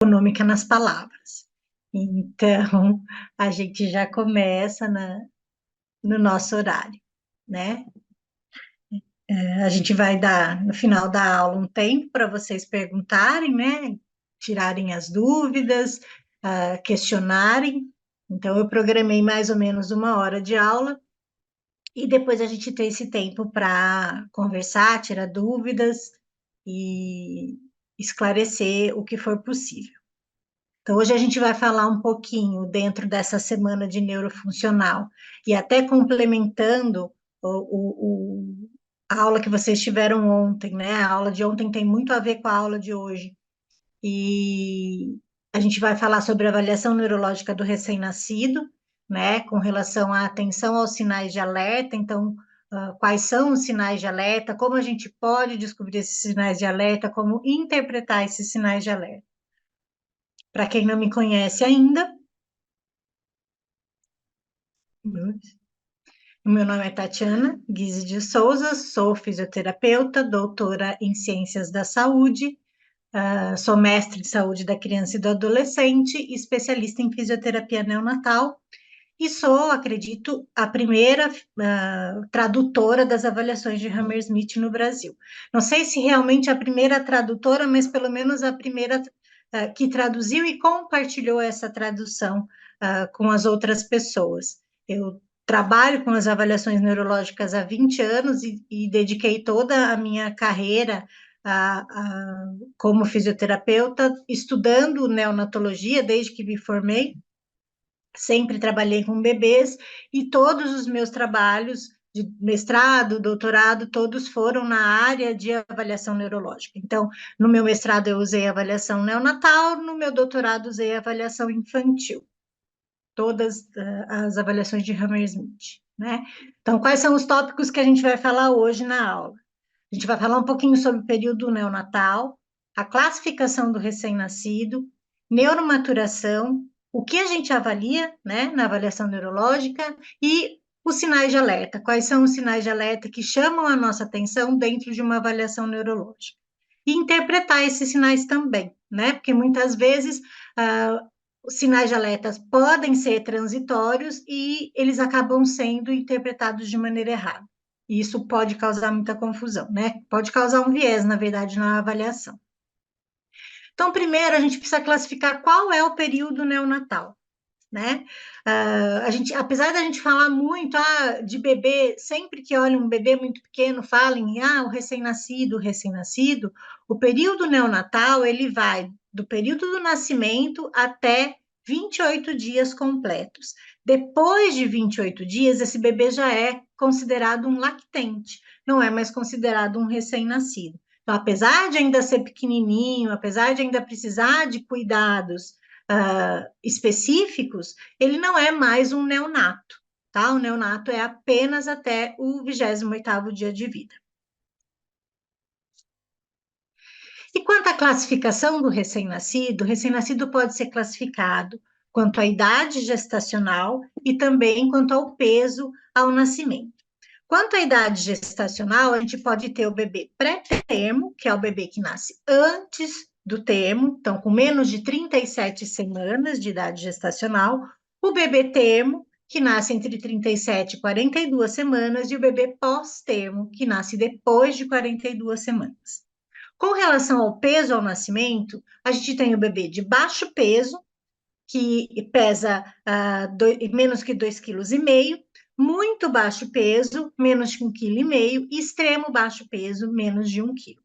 econômica nas palavras. Então, a gente já começa no nosso horário, né? A gente vai dar, no final da aula, um tempo para vocês perguntarem, né? Tirarem as dúvidas, questionarem. Então, eu programei mais ou menos 1 hora de aula, e depois a gente tem esse tempo para conversar, tirar dúvidas e esclarecer o que for possível. Então, hoje a gente vai falar um pouquinho dentro dessa semana de neurofuncional e até complementando a aula que vocês tiveram ontem, né? A aula de ontem tem muito a ver com a aula de hoje. E a gente vai falar sobre a avaliação neurológica do recém-nascido, né? Com relação à atenção aos sinais de alerta. Então, quais são os sinais de alerta? Como a gente pode descobrir esses sinais de alerta? Como interpretar esses sinais de alerta? Para quem não me conhece ainda, o meu nome é Tatiana Guise de Souza, sou fisioterapeuta, doutora em Ciências da Saúde, sou mestre de saúde da criança e do adolescente, especialista em fisioterapia neonatal e sou, acredito, a primeira tradutora das avaliações de Hammersmith no Brasil. Não sei se realmente a primeira tradutora, mas pelo menos a primeira que traduziu e compartilhou essa tradução com as outras pessoas. Eu trabalho com as avaliações neurológicas há 20 anos e dediquei toda a minha carreira como fisioterapeuta, estudando neonatologia desde que me formei. Sempre trabalhei com bebês e todos os meus trabalhos de mestrado, doutorado, todos foram na área de avaliação neurológica. Então, no meu mestrado eu usei avaliação neonatal, no meu doutorado usei avaliação infantil. Todas as avaliações de Hammersmith, né? Então, quais são os tópicos que a gente vai falar hoje na aula? A gente vai falar um pouquinho sobre o período neonatal, a classificação do recém-nascido, neuromaturação, o que a gente avalia, né, na avaliação neurológica e os sinais de alerta. Quais são os sinais de alerta que chamam a nossa atenção dentro de uma avaliação neurológica? E interpretar esses sinais também, né? Porque muitas vezes os sinais de alerta podem ser transitórios e eles acabam sendo interpretados de maneira errada. E isso pode causar muita confusão, né? Pode causar um viés, na verdade, na avaliação. Então, primeiro, a gente precisa classificar qual é o período neonatal, né? Apesar da gente falar muito de bebê, sempre que olha um bebê muito pequeno, falam o recém-nascido, o período neonatal, ele vai do período do nascimento até 28 dias completos. Depois de 28 dias, esse bebê já é considerado um lactente, não é mais considerado um recém-nascido. Então, apesar de ainda ser pequenininho, apesar de ainda precisar de cuidados específicos, ele não é mais um neonato, tá? O neonato é apenas até o 28º dia de vida. E quanto à classificação do recém-nascido, o recém-nascido pode ser classificado quanto à idade gestacional e também quanto ao peso ao nascimento. Quanto à idade gestacional, a gente pode ter o bebê pré-termo, que é o bebê que nasce antes do termo, então com menos de 37 semanas de idade gestacional, o bebê termo, que nasce entre 37 e 42 semanas, e o bebê pós-termo, que nasce depois de 42 semanas. Com relação ao peso ao nascimento, a gente tem o bebê de baixo peso, que pesa menos que 2,5 kg, muito baixo peso, menos de 1,5 kg, e extremo baixo peso, menos de 1 kg.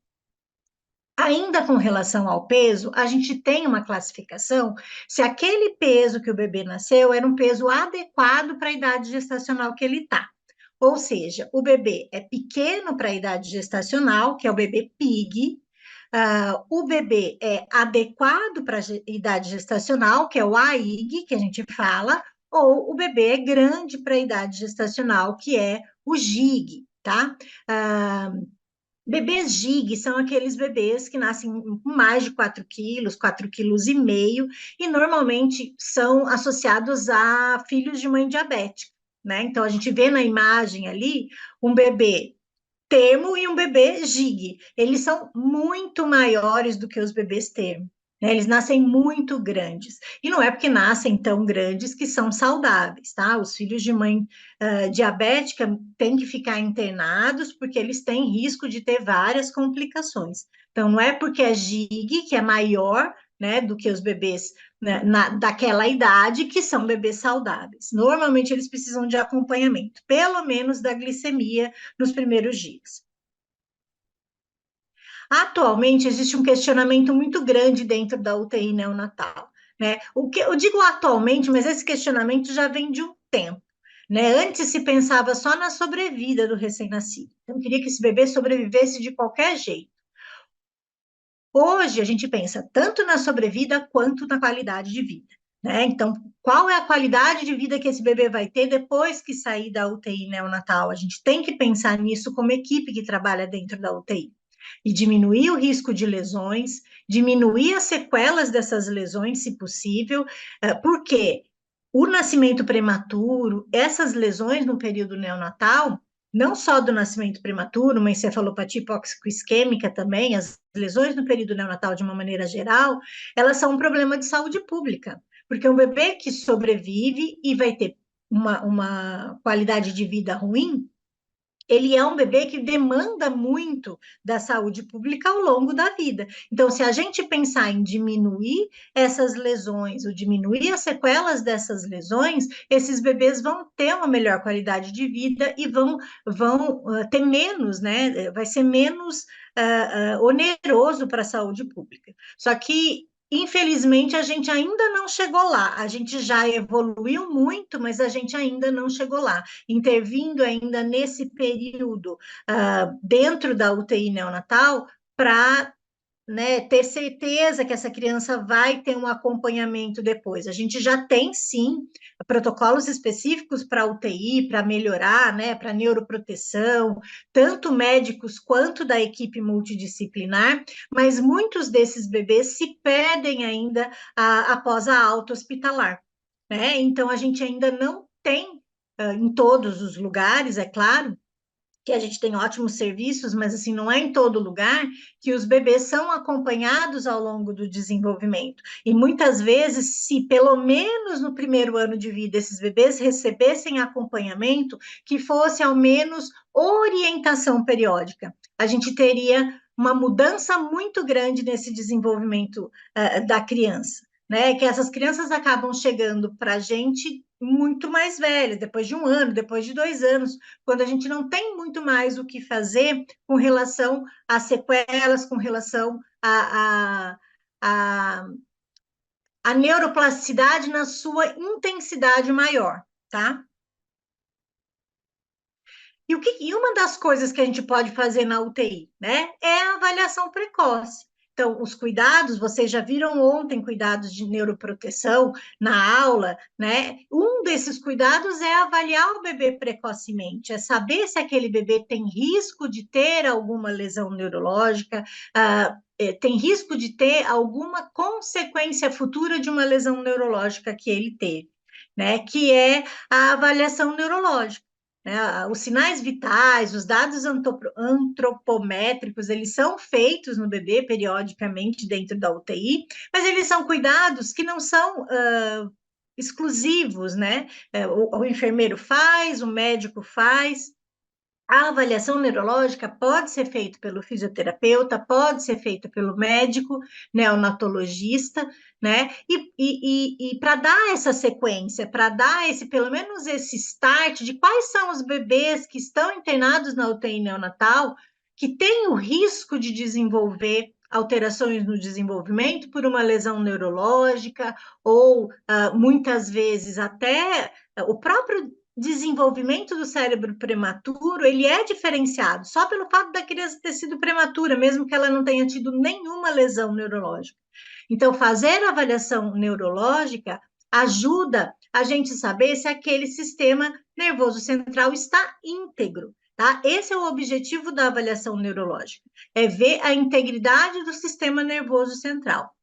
Ainda com relação ao peso, a gente tem uma classificação se aquele peso que o bebê nasceu era um peso adequado para a idade gestacional que ele está. Ou seja, o bebê é pequeno para a idade gestacional, que é o bebê PIG, o bebê é adequado para a idade gestacional, que é o AIG, que a gente fala, ou o bebê é grande para a idade gestacional, que é o GIG, tá? Bebês GIG são aqueles bebês que nascem com mais de 4 quilos, 4,5 kg, e normalmente são associados a filhos de mãe diabética, né? Então, a gente vê na imagem ali um bebê termo e um bebê GIG. Eles são muito maiores do que os bebês termo, né? Eles nascem muito grandes. E não é porque nascem tão grandes que são saudáveis, tá? Os filhos de mãe diabética têm que ficar internados porque eles têm risco de ter várias complicações. Então, não é porque é GIG, que é maior, né, do que os bebês, né, daquela idade, que são bebês saudáveis. Normalmente, eles precisam de acompanhamento, pelo menos da glicemia nos primeiros dias. Atualmente, existe um questionamento muito grande dentro da UTI neonatal, né? O que eu digo atualmente, mas esse questionamento já vem de um tempo, né? Antes se pensava só na sobrevida do recém-nascido. Então, queria que esse bebê sobrevivesse de qualquer jeito. Hoje, a gente pensa tanto na sobrevida quanto na qualidade de vida, né? Então, qual é a qualidade de vida que esse bebê vai ter depois que sair da UTI neonatal? A gente tem que pensar nisso como equipe que trabalha dentro da UTI e diminuir o risco de lesões, diminuir as sequelas dessas lesões, se possível, porque o nascimento prematuro, essas lesões no período neonatal, não só do nascimento prematuro, uma encefalopatia hipóxico-isquêmica também, as lesões no período neonatal de uma maneira geral, elas são um problema de saúde pública, porque um bebê que sobrevive e vai ter uma qualidade de vida ruim, ele é um bebê que demanda muito da saúde pública ao longo da vida. Então, se a gente pensar em diminuir essas lesões, ou diminuir as sequelas dessas lesões, esses bebês vão ter uma melhor qualidade de vida e vão ter menos, né? Vai ser menos oneroso para a saúde pública. Só que infelizmente, a gente ainda não chegou lá. A gente já evoluiu muito, mas a gente ainda não chegou lá. Intervindo ainda nesse período dentro da UTI neonatal para, né, ter certeza que essa criança vai ter um acompanhamento depois. A gente já tem, sim, protocolos específicos para UTI, para melhorar, né, para neuroproteção, tanto médicos quanto da equipe multidisciplinar, mas muitos desses bebês se perdem ainda após a alta hospitalar, né? Então, a gente ainda não tem, em todos os lugares, é claro, que a gente tem ótimos serviços, mas assim, não é em todo lugar que os bebês são acompanhados ao longo do desenvolvimento. E muitas vezes, se pelo menos no primeiro ano de vida esses bebês recebessem acompanhamento, que fosse ao menos orientação periódica, a gente teria uma mudança muito grande nesse desenvolvimento da criança. Né, que essas crianças acabam chegando para a gente muito mais velhas, depois de um ano, depois de 2 anos, quando a gente não tem muito mais o que fazer com relação às sequelas, com relação à neuroplasticidade na sua intensidade maior, tá? E uma das coisas que a gente pode fazer na UTI, né, é a avaliação precoce. Então, os cuidados, vocês já viram ontem cuidados de neuroproteção na aula, né? Um desses cuidados é avaliar o bebê precocemente, é saber se aquele bebê tem risco de ter alguma lesão neurológica, tem risco de ter alguma consequência futura de uma lesão neurológica que ele teve, né? Que é a avaliação neurológica, né? Os sinais vitais, os dados antropométricos, eles são feitos no bebê periodicamente dentro da UTI, mas eles são cuidados que não são exclusivos, né? O enfermeiro faz, o médico faz. A avaliação neurológica pode ser feita pelo fisioterapeuta, pode ser feita pelo médico, neonatologista, né? E para dar essa sequência, para dar esse, pelo menos esse start de quais são os bebês que estão internados na UTI neonatal, que têm o risco de desenvolver alterações no desenvolvimento por uma lesão neurológica, ou muitas vezes até o próprio desenvolvimento do cérebro prematuro, ele é diferenciado só pelo fato da criança ter sido prematura, mesmo que ela não tenha tido nenhuma lesão neurológica. Então, fazer a avaliação neurológica ajuda a gente saber se aquele sistema nervoso central está íntegro. Tá? Esse é o objetivo da avaliação neurológica, é ver a integridade do sistema nervoso central.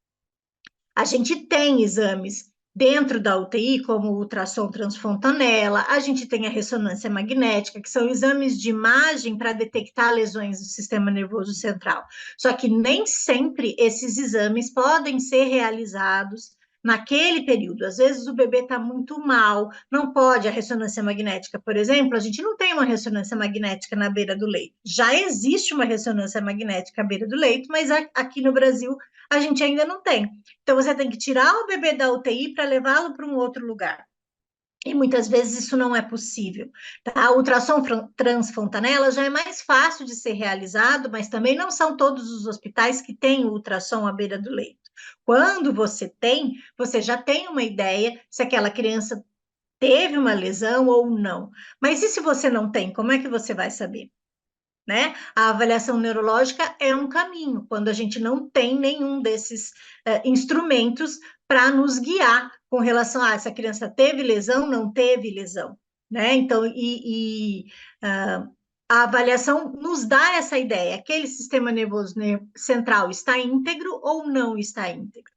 A gente tem exames dentro da UTI, como o ultrassom transfontanela, a gente tem a ressonância magnética, que são exames de imagem para detectar lesões do sistema nervoso central. Só que nem sempre esses exames podem ser realizados naquele período. Às vezes o bebê está muito mal, não pode a ressonância magnética, por exemplo, a gente não tem uma ressonância magnética na beira do leito. Já existe uma ressonância magnética à beira do leito, mas aqui no Brasil a gente ainda não tem. Então, você tem que tirar o bebê da UTI para levá-lo para um outro lugar. E muitas vezes isso não é possível. Tá? A ultrassom transfontanela já é mais fácil de ser realizado, mas também não são todos os hospitais que têm o ultrassom à beira do leito. Quando você tem, você já tem uma ideia se aquela criança teve uma lesão ou não. Mas e se você não tem, como é que você vai saber? Né? A avaliação neurológica é um caminho, quando a gente não tem nenhum desses instrumentos para nos guiar com relação a essa criança teve lesão, não teve lesão, né? Então, a avaliação nos dá essa ideia, aquele sistema nervoso central está íntegro ou não está íntegro.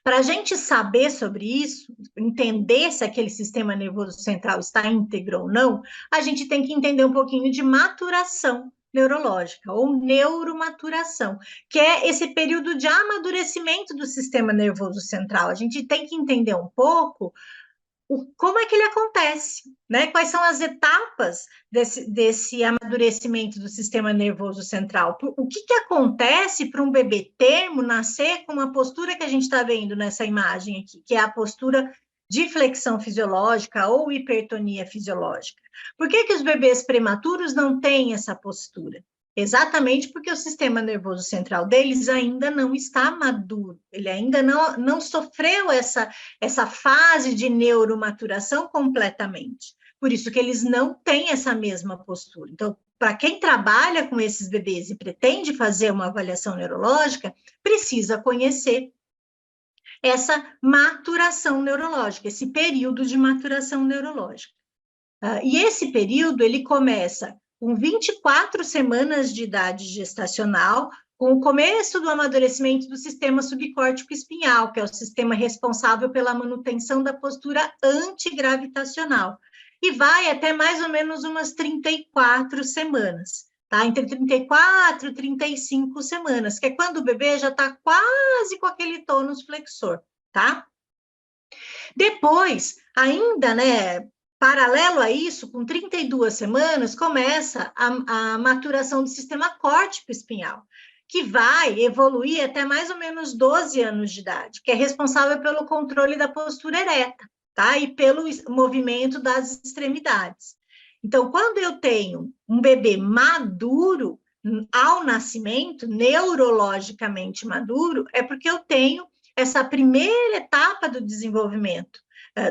Para a gente saber sobre isso, entender se aquele sistema nervoso central está íntegro ou não, a gente tem que entender um pouquinho de maturação neurológica ou neuromaturação, que é esse período de amadurecimento do sistema nervoso central. A gente tem que entender um pouco como é que ele acontece, né? Quais são as etapas desse amadurecimento do sistema nervoso central? O que acontece para um bebê termo nascer com uma postura que a gente está vendo nessa imagem aqui, que é a postura de flexão fisiológica ou hipertonia fisiológica? Por que os bebês prematuros não têm essa postura? Exatamente porque o sistema nervoso central deles ainda não está maduro, ele ainda não sofreu essa fase de neuromaturação completamente. Por isso que eles não têm essa mesma postura. Então, para quem trabalha com esses bebês e pretende fazer uma avaliação neurológica, precisa conhecer essa maturação neurológica, esse período de maturação neurológica. E esse período, ele começa com 24 semanas de idade gestacional, com o começo do amadurecimento do sistema subcórtico espinhal, que é o sistema responsável pela manutenção da postura antigravitacional, e vai até mais ou menos umas 34 semanas, tá? Entre 34 e 35 semanas, que é quando o bebê já está quase com aquele tônus flexor, tá? Depois, ainda, né, paralelo a isso, com 32 semanas, começa a maturação do sistema córtico espinhal, que vai evoluir até mais ou menos 12 anos de idade, que é responsável pelo controle da postura ereta, tá? E pelo movimento das extremidades. Então, quando eu tenho um bebê maduro, ao nascimento, neurologicamente maduro, é porque eu tenho essa primeira etapa do desenvolvimento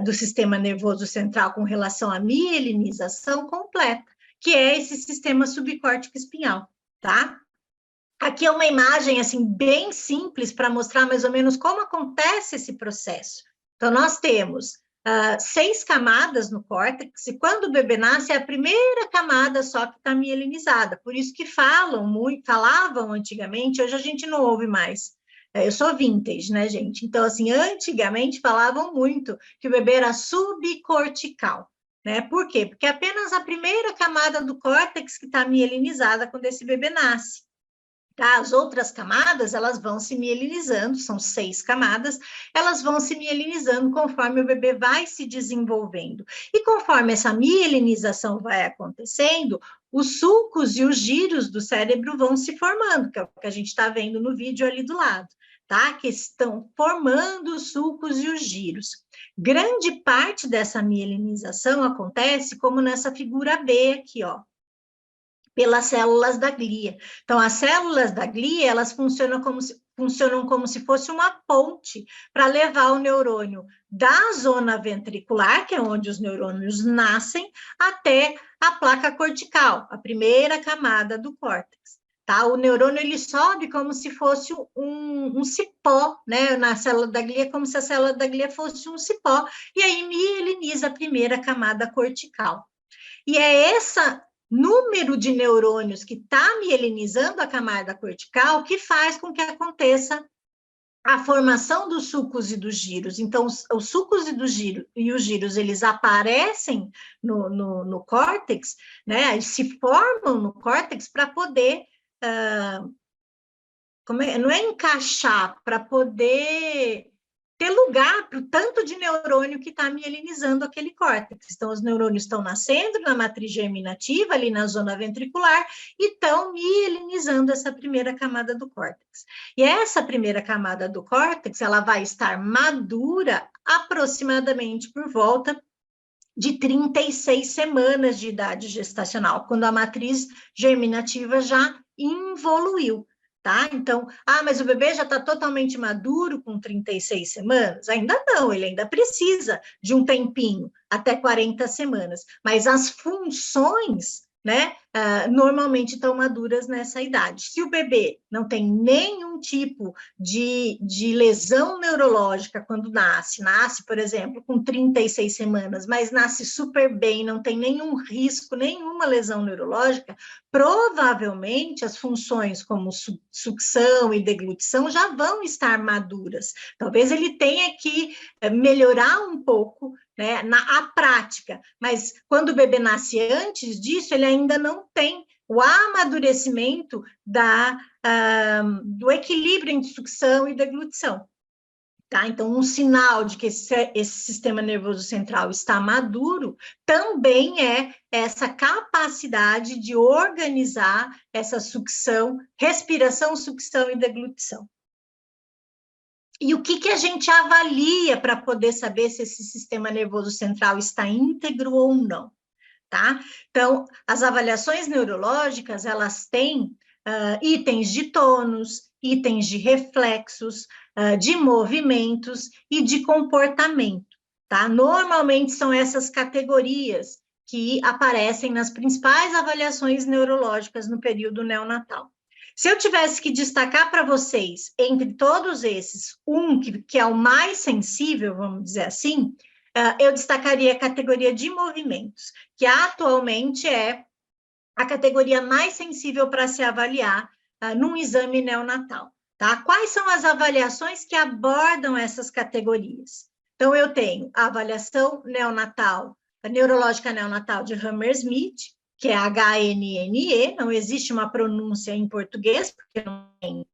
do sistema nervoso central com relação à mielinização completa, que é esse sistema subcórtico espinhal, tá? Aqui é uma imagem, assim, bem simples para mostrar mais ou menos como acontece esse processo. Então, nós temos 6 camadas no córtex, e quando o bebê nasce, é a primeira camada só que está mielinizada. Por isso que falavam antigamente, hoje a gente não ouve mais. Eu sou vintage, né, gente? Então, assim, antigamente falavam muito que o bebê era subcortical, né? Por quê? Porque é apenas a primeira camada do córtex que está mielinizada quando esse bebê nasce. Tá? As outras camadas, elas vão se mielinizando, são 6 camadas, elas vão se mielinizando conforme o bebê vai se desenvolvendo. E conforme essa mielinização vai acontecendo, os sulcos e os giros do cérebro vão se formando, que é o que a gente está vendo no vídeo ali do lado, tá? Que estão formando os sulcos e os giros. Grande parte dessa mielinização acontece como nessa figura B aqui, ó, pelas células da glia. Então, as células da glia, elas funcionam como se fosse uma ponte para levar o neurônio da zona ventricular, que é onde os neurônios nascem, até a placa cortical, a primeira camada do córtex. Tá? O neurônio, ele sobe como se fosse um cipó, né? Na célula da glia, como se a célula da glia fosse um cipó, e aí mieliniza a primeira camada cortical. E é essa número de neurônios que está mielinizando a camada cortical que faz com que aconteça a formação dos sucos e dos giros. Então, os sucos e os giros, eles aparecem no córtex, né? Eles se formam no córtex para poder, não é encaixar, para poder ter lugar para o tanto de neurônio que está mielinizando aquele córtex. Então, os neurônios estão nascendo na matriz germinativa, ali na zona ventricular, e estão mielinizando essa primeira camada do córtex. E essa primeira camada do córtex, ela vai estar madura aproximadamente por volta de 36 semanas de idade gestacional, quando a matriz germinativa já involuiu. Tá? Então, mas o bebê já está totalmente maduro com 36 semanas? Ainda não, ele ainda precisa de um tempinho, até 40 semanas. Mas as funções, né, normalmente estão maduras nessa idade. Se o bebê não tem nenhum tipo de lesão neurológica quando nasce, por exemplo, com 36 semanas, mas nasce super bem, não tem nenhum risco, nenhuma lesão neurológica, provavelmente as funções como sucção e deglutição já vão estar maduras. Talvez ele tenha que melhorar um pouco, né, na prática, mas quando o bebê nasce antes disso, ele ainda não tem o amadurecimento do equilíbrio entre sucção e deglutição. Tá? Então, um sinal de que esse sistema nervoso central está maduro também é essa capacidade de organizar essa sucção, respiração, sucção e deglutição. E o que a gente avalia para poder saber se esse sistema nervoso central está íntegro ou não? Tá? Então, as avaliações neurológicas, elas têm itens de tônus, itens de reflexos, de movimentos e de comportamento, tá? Normalmente são essas categorias que aparecem nas principais avaliações neurológicas no período neonatal. Se eu tivesse que destacar para vocês, entre todos esses, que é o mais sensível, vamos dizer assim, eu destacaria a categoria de movimentos, que atualmente é a categoria mais sensível para se avaliar num exame neonatal. Tá? Quais são as avaliações que abordam essas categorias? Então, eu tenho a avaliação neonatal, a neurológica neonatal de Hammersmith, que é HNNE, não existe uma pronúncia em português, porque não tem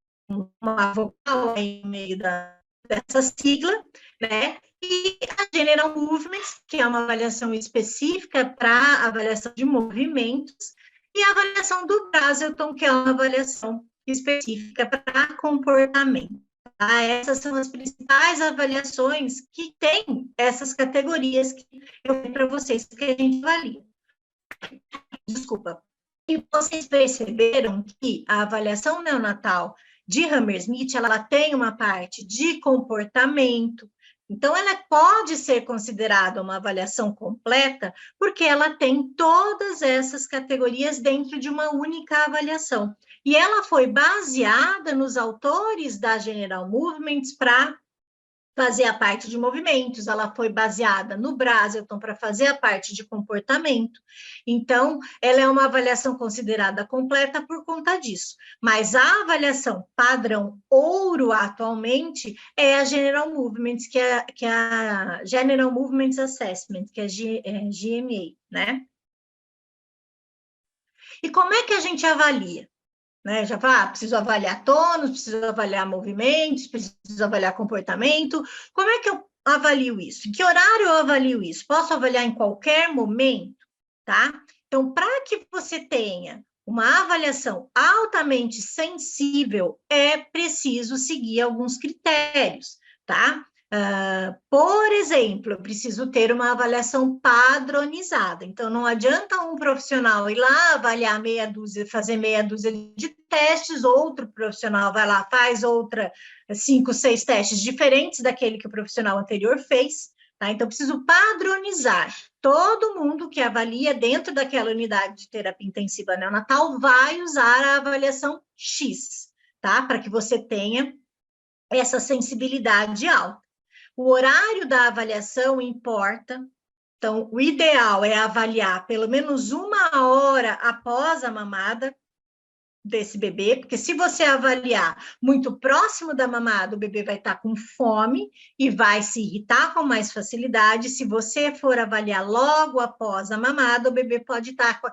uma vogal em meio dessa sigla, né? E a General Movements, que é uma avaliação específica para avaliação de movimentos, e a avaliação do Brazelton, que é uma avaliação específica para comportamento. Tá? Essas são as principais avaliações que têm essas categorias que eu falei para vocês que a gente avalia. Desculpa. E vocês perceberam que a avaliação neonatal de Hammersmith, ela tem uma parte de comportamento, então ela pode ser considerada uma avaliação completa, porque ela tem todas essas categorias dentro de uma única avaliação. E ela foi baseada nos autores da General Movements para fazer a parte de movimentos, ela foi baseada no Brazelton para fazer a parte de comportamento. Então, ela é uma avaliação considerada completa por conta disso. Mas a avaliação padrão ouro atualmente é a General Movements, que é a General Movements Assessment, que é GMA, né? E como é que a gente avalia? Né? Já fala, preciso avaliar tônus, preciso avaliar movimentos, preciso avaliar comportamento. Como é que eu avalio isso? Em que horário eu avalio isso? Posso avaliar em qualquer momento, tá? Então, para que você tenha uma avaliação altamente sensível, é preciso seguir alguns critérios, tá? Por exemplo, eu preciso ter uma avaliação padronizada. Então, não adianta um profissional ir lá avaliar meia dúzia, fazer meia dúzia de testes, outro profissional vai lá, faz 5, 6 testes diferentes daquele que o profissional anterior fez. Tá? Então, eu preciso padronizar. Todo mundo que avalia dentro daquela unidade de terapia intensiva neonatal vai usar a avaliação X, tá? Para que você tenha essa sensibilidade alta. O horário da avaliação importa. Então, o ideal é avaliar pelo menos 1 hora após a mamada, desse bebê, porque se você avaliar muito próximo da mamada, o bebê vai estar com fome e vai se irritar com mais facilidade. Se você for avaliar logo após a mamada, o bebê pode estar com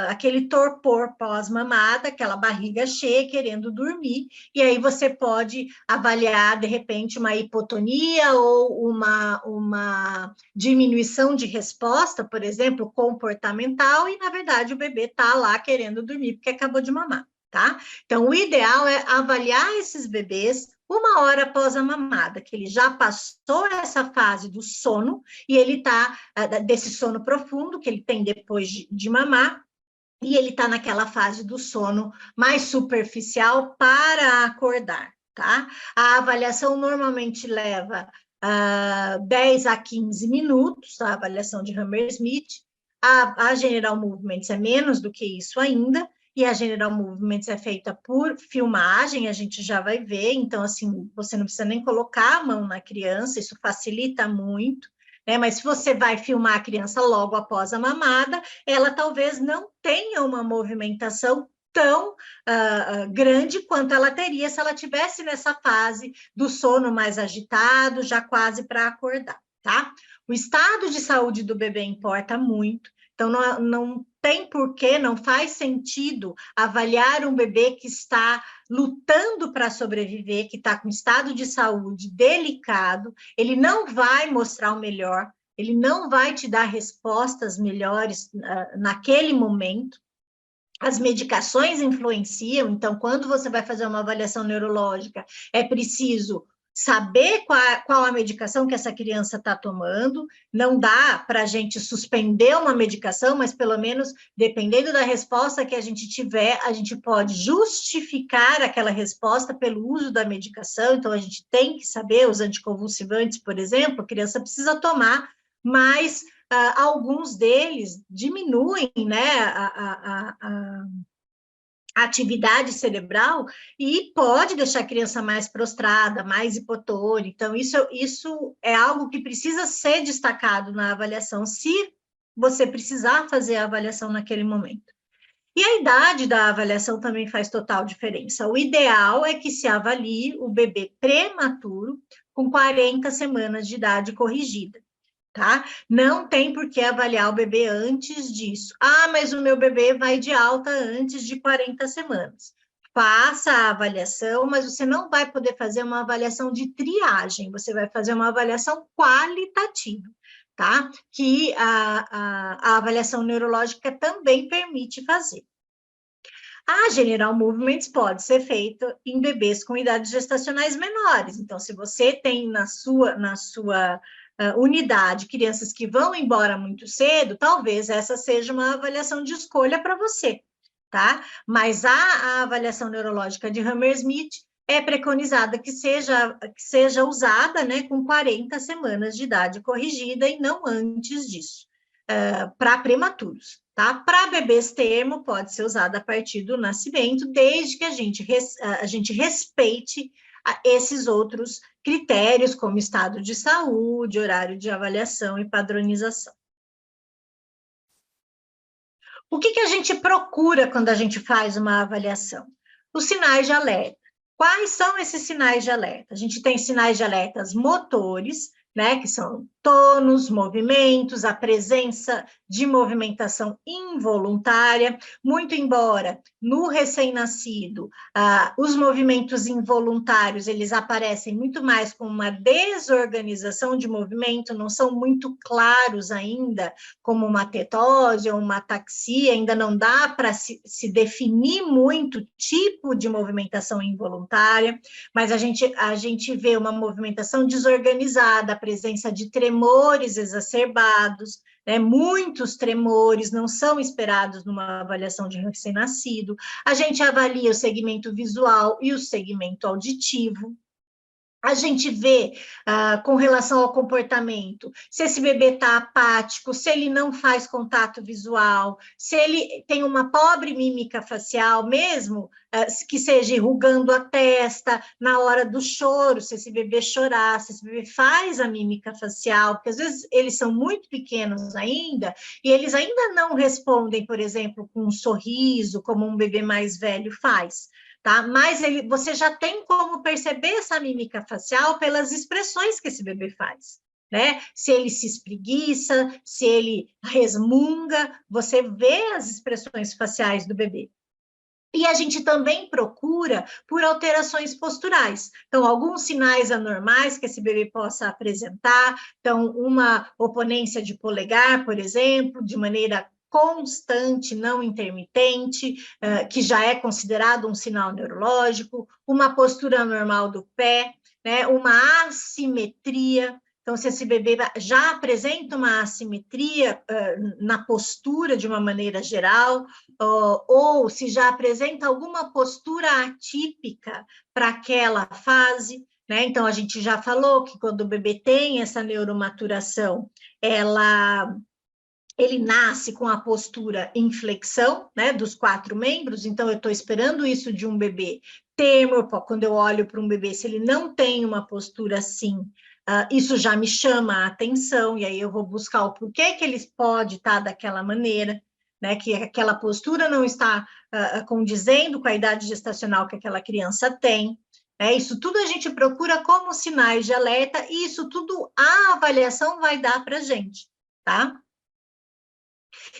aquele torpor pós-mamada, aquela barriga cheia, querendo dormir, e aí você pode avaliar, de repente, uma hipotonia ou uma diminuição de resposta, por exemplo, comportamental, e, na verdade, o bebê está lá querendo dormir porque acabou de mamar, tá? Então, o ideal é avaliar esses bebês 1 hora após a mamada, que ele já passou essa fase do sono, e ele está, desse sono profundo, que ele tem depois de mamar, e ele está naquela fase do sono mais superficial para acordar, tá? A avaliação normalmente leva 10 a 15 minutos, a avaliação de Hammersmith. A General Movements é menos do que isso ainda, e a General Movements é feita por filmagem, a gente já vai ver, então, assim, você não precisa nem colocar a mão na criança, isso facilita muito, né? Mas se você vai filmar a criança logo após a mamada, ela talvez não tenha uma movimentação tão grande quanto ela teria se ela tivesse nessa fase do sono mais agitado, já quase para acordar, tá? O estado de saúde do bebê importa muito, então não tem porquê, não faz sentido avaliar um bebê que está lutando para sobreviver, que está com estado de saúde delicado, ele não vai mostrar o melhor, ele não vai te dar respostas melhores naquele momento. As medicações influenciam, então, quando você vai fazer uma avaliação neurológica, é preciso saber qual a medicação que essa criança está tomando. Não dá para a gente suspender uma medicação, mas pelo menos, dependendo da resposta que a gente tiver, a gente pode justificar aquela resposta pelo uso da medicação. Então, a gente tem que saber, os anticonvulsivantes, por exemplo, a criança precisa tomar, mas alguns deles diminuem, né, a atividade cerebral e pode deixar a criança mais prostrada, mais hipotônica. Então, isso é algo que precisa ser destacado na avaliação, se você precisar fazer a avaliação naquele momento. E a idade da avaliação também faz total diferença. O ideal é que se avalie o bebê prematuro com 40 semanas de idade corrigida. Tá? Não tem por que avaliar o bebê antes disso. Ah, mas o meu bebê vai de alta antes de 40 semanas. Faça a avaliação, mas você não vai poder fazer uma avaliação de triagem, você vai fazer uma avaliação qualitativa, tá? Que a avaliação neurológica também permite fazer. A General Movements pode ser feita em bebês com idades gestacionais menores. Então, se você tem na sua unidade crianças que vão embora muito cedo, talvez essa seja uma avaliação de escolha para você, tá? Mas a avaliação neurológica de Hammersmith é preconizada que seja usada, né, com 40 semanas de idade corrigida e não antes disso, para prematuros. Tá? Para bebês termo, pode ser usada a partir do nascimento, desde que a gente respeite esses outros critérios, como estado de saúde, horário de avaliação e padronização. O que a gente procura quando a gente faz uma avaliação? Os sinais de alerta. Quais são esses sinais de alerta? A gente tem sinais de alertas motores, né, que são tônus, movimentos, a presença de movimentação involuntária, muito embora no recém-nascido os movimentos involuntários eles aparecem muito mais com uma desorganização de movimento, não são muito claros ainda, como uma tetose ou uma ataxia, ainda não dá para se definir muito o tipo de movimentação involuntária, mas a gente vê uma movimentação desorganizada, a presença de tremores exacerbados, né? Muitos tremores não são esperados numa avaliação de recém-nascido. A gente avalia o segmento visual e o segmento auditivo. A gente vê com relação ao comportamento, se esse bebê está apático, se ele não faz contato visual, se ele tem uma pobre mímica facial, mesmo que seja enrugando a testa na hora do choro, se esse bebê chorar, se esse bebê faz a mímica facial, porque às vezes eles são muito pequenos ainda, e eles ainda não respondem, por exemplo, com um sorriso, como um bebê mais velho faz. Tá? Mas você já tem como perceber essa mímica facial pelas expressões que esse bebê faz, né? Se ele se espreguiça, se ele resmunga, você vê as expressões faciais do bebê. E a gente também procura por alterações posturais. Então, alguns sinais anormais que esse bebê possa apresentar. Então, uma oponência de polegar, por exemplo, de maneira constante, não intermitente, que já é considerado um sinal neurológico, uma postura anormal do pé, né, uma assimetria. Então, se esse bebê já apresenta uma assimetria na postura de uma maneira geral, ou se já apresenta alguma postura atípica para aquela fase, né? Então, a gente já falou que quando o bebê tem essa neuromaturação, ele nasce com a postura em flexão, né, dos 4 membros, então eu estou esperando isso de um bebê. Quando eu olho para um bebê, se ele não tem uma postura assim, isso já me chama a atenção, e aí eu vou buscar o porquê que ele pode estar daquela maneira, né, que aquela postura não está condizendo com a idade gestacional que aquela criança tem. Isso tudo a gente procura como sinais de alerta, e isso tudo a avaliação vai dar para a gente, tá?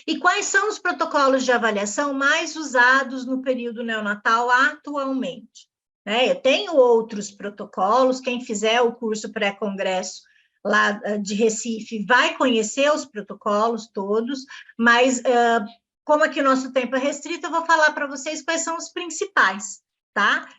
E quais são os protocolos de avaliação mais usados no período neonatal atualmente? Eu tenho outros protocolos, quem fizer o curso pré-congresso lá de Recife vai conhecer os protocolos todos, mas como aqui o nosso tempo é restrito, eu vou falar para vocês quais são os principais, tá?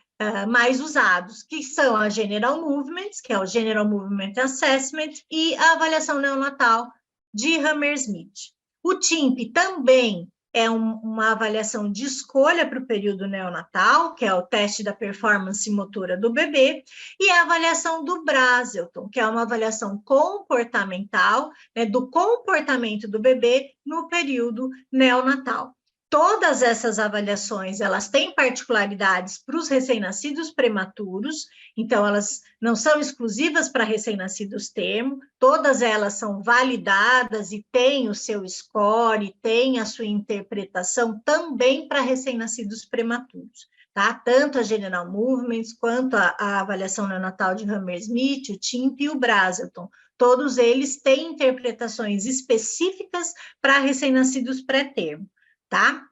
Mais usados, que são a General Movements, que é o General Movement Assessment, e a avaliação neonatal de Hammersmith. O TIMP também é uma avaliação de escolha para o período neonatal, que é o teste da performance motora do bebê, e a avaliação do Brazelton, que é uma avaliação comportamental, né, do comportamento do bebê no período neonatal. Todas essas avaliações, elas têm particularidades para os recém-nascidos prematuros, então elas não são exclusivas para recém-nascidos termo, todas elas são validadas e têm o seu score, têm a sua interpretação também para recém-nascidos prematuros, tá? Tanto a General Movements, quanto a avaliação neonatal de Hammersmith, o TIMP e o Brazelton, todos eles têm interpretações específicas para recém-nascidos pré-termo, tá?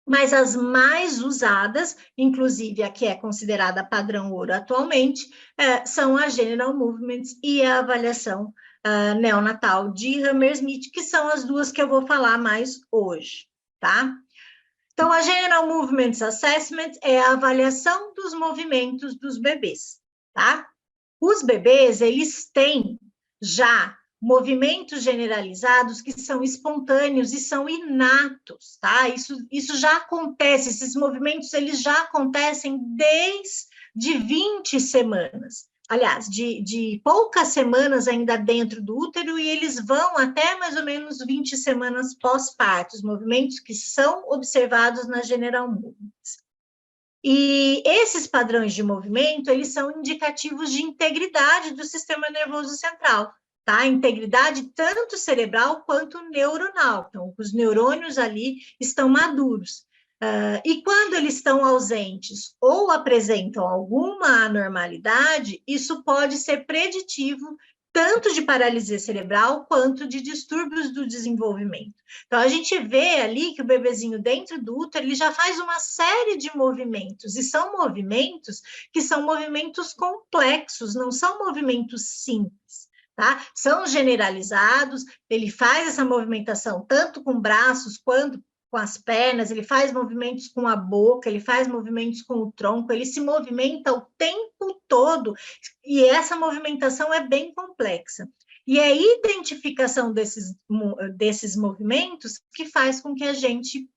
Mas as mais usadas, inclusive a que é considerada padrão ouro atualmente, são a General Movements e a avaliação neonatal de Hammersmith, que são as duas que eu vou falar mais hoje, tá? Então, a General Movements Assessment é a avaliação dos movimentos dos bebês, tá? Os bebês, eles têm já movimentos generalizados que são espontâneos e são inatos, tá? Isso já acontece, esses movimentos, eles já acontecem desde 20 semanas. Aliás, de poucas semanas ainda dentro do útero, e eles vão até mais ou menos 20 semanas pós-parto, os movimentos que são observados na General Movements. E esses padrões de movimento, eles são indicativos de integridade do sistema nervoso central, tá? Integridade tanto cerebral quanto neuronal. Então, os neurônios ali estão maduros. E quando eles estão ausentes ou apresentam alguma anormalidade, isso pode ser preditivo tanto de paralisia cerebral quanto de distúrbios do desenvolvimento. Então, a gente vê ali que o bebezinho dentro do útero, ele já faz uma série de movimentos, e são movimentos que são movimentos complexos, não são movimentos simples, tá? São generalizados, ele faz essa movimentação tanto com braços quanto com as pernas, ele faz movimentos com a boca, ele faz movimentos com o tronco, ele se movimenta o tempo todo, e essa movimentação é bem complexa. E é a identificação desses movimentos que faz com que a gente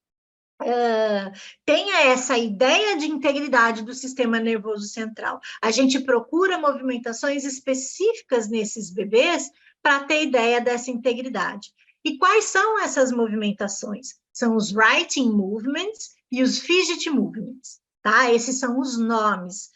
tenha essa ideia de integridade do sistema nervoso central. A gente procura movimentações específicas nesses bebês para ter ideia dessa integridade. E quais são essas movimentações? São os writing movements e os fidget movements, tá? Esses são os nomes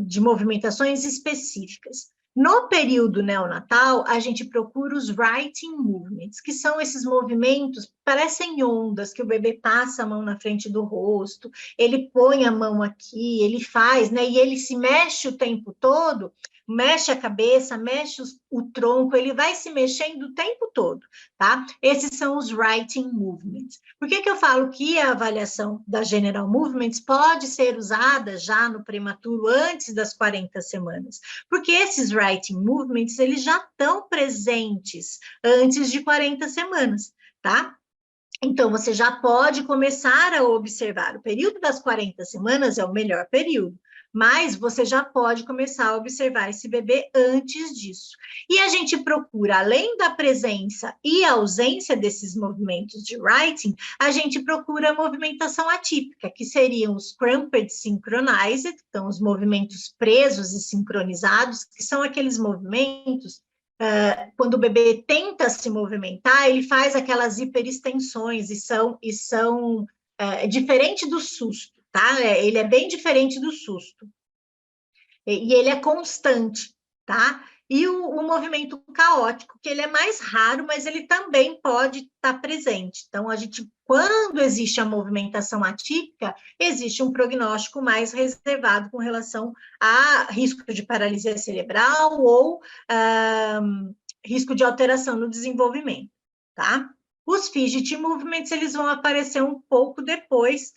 de movimentações específicas. No período neonatal, a gente procura os writing movements, que são esses movimentos, parecem ondas, que o bebê passa a mão na frente do rosto, ele põe a mão aqui, ele faz, né? E ele se mexe o tempo todo, mexe a cabeça, mexe o tronco, ele vai se mexendo o tempo todo, tá? Esses são os writing movements. Por que eu falo que a avaliação da General Movements pode ser usada já no prematuro antes das 40 semanas? Porque esses writing movements, eles já estão presentes antes de 40 semanas, tá? Então, você já pode começar a observar. O período das 40 semanas é o melhor período, mas você já pode começar a observar esse bebê antes disso. E a gente procura, além da presença e ausência desses movimentos de writing, a gente procura a movimentação atípica, que seriam os cramped synchronized, então os movimentos presos e sincronizados, que são aqueles movimentos quando o bebê tenta se movimentar, ele faz aquelas hiperextensões e são diferente do susto, tá? Ele é bem diferente do susto. E ele é constante, tá? E o movimento caótico, que ele é mais raro, mas ele também pode estar presente. Então, quando existe a movimentação atípica, existe um prognóstico mais reservado com relação a risco de paralisia cerebral ou risco de alteração no desenvolvimento, tá? Os fidget movements, eles vão aparecer um pouco depois,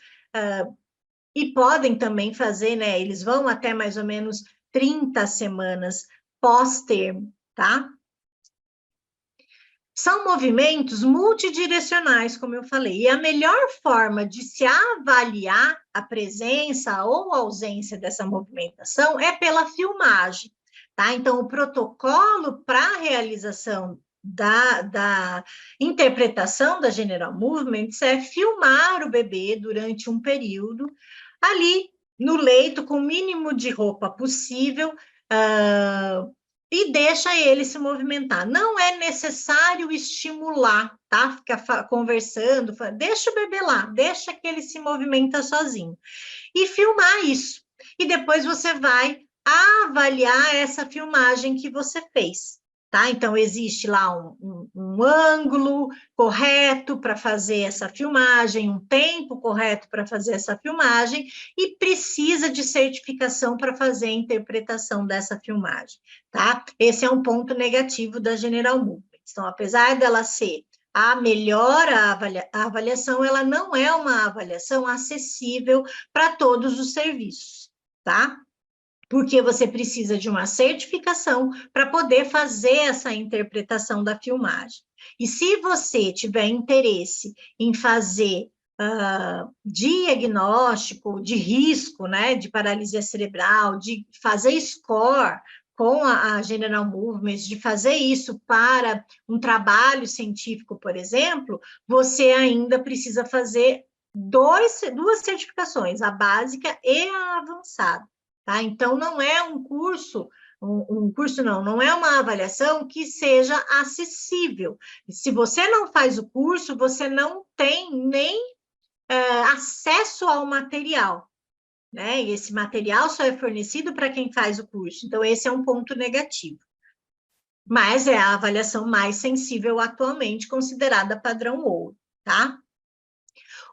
e podem também fazer, né? Eles vão até mais ou menos 30 semanas pós-termo, tá? São movimentos multidirecionais, como eu falei, e a melhor forma de se avaliar a presença ou ausência dessa movimentação é pela filmagem, tá? Então, o protocolo para a realização da interpretação da General Movements é filmar o bebê durante um período, ali no leito, com o mínimo de roupa possível, e deixa ele se movimentar. Não é necessário estimular, tá? Ficar conversando, deixa o bebê lá, deixa que ele se movimenta sozinho. E filmar isso. E depois você vai avaliar essa filmagem que você fez. Tá? Então, existe lá um ângulo correto para fazer essa filmagem, um tempo correto para fazer essa filmagem, e precisa de certificação para fazer a interpretação dessa filmagem. Tá? Esse é um ponto negativo da General Movements. Então, apesar dela ser a melhor avaliação, ela não é uma avaliação acessível para todos os serviços, tá? Porque você precisa de uma certificação para poder fazer essa interpretação da filmagem. E se você tiver interesse em fazer diagnóstico de risco, né, de paralisia cerebral, de fazer score com a General Movements, de fazer isso para um trabalho científico, por exemplo, você ainda precisa fazer duas certificações, a básica e a avançada. Tá? Então, não é um curso, não é uma avaliação que seja acessível. Se você não faz o curso, você não tem nem acesso ao material, né? E esse material só é fornecido para quem faz o curso. Então, esse é um ponto negativo. Mas é a avaliação mais sensível atualmente, considerada padrão ouro, tá?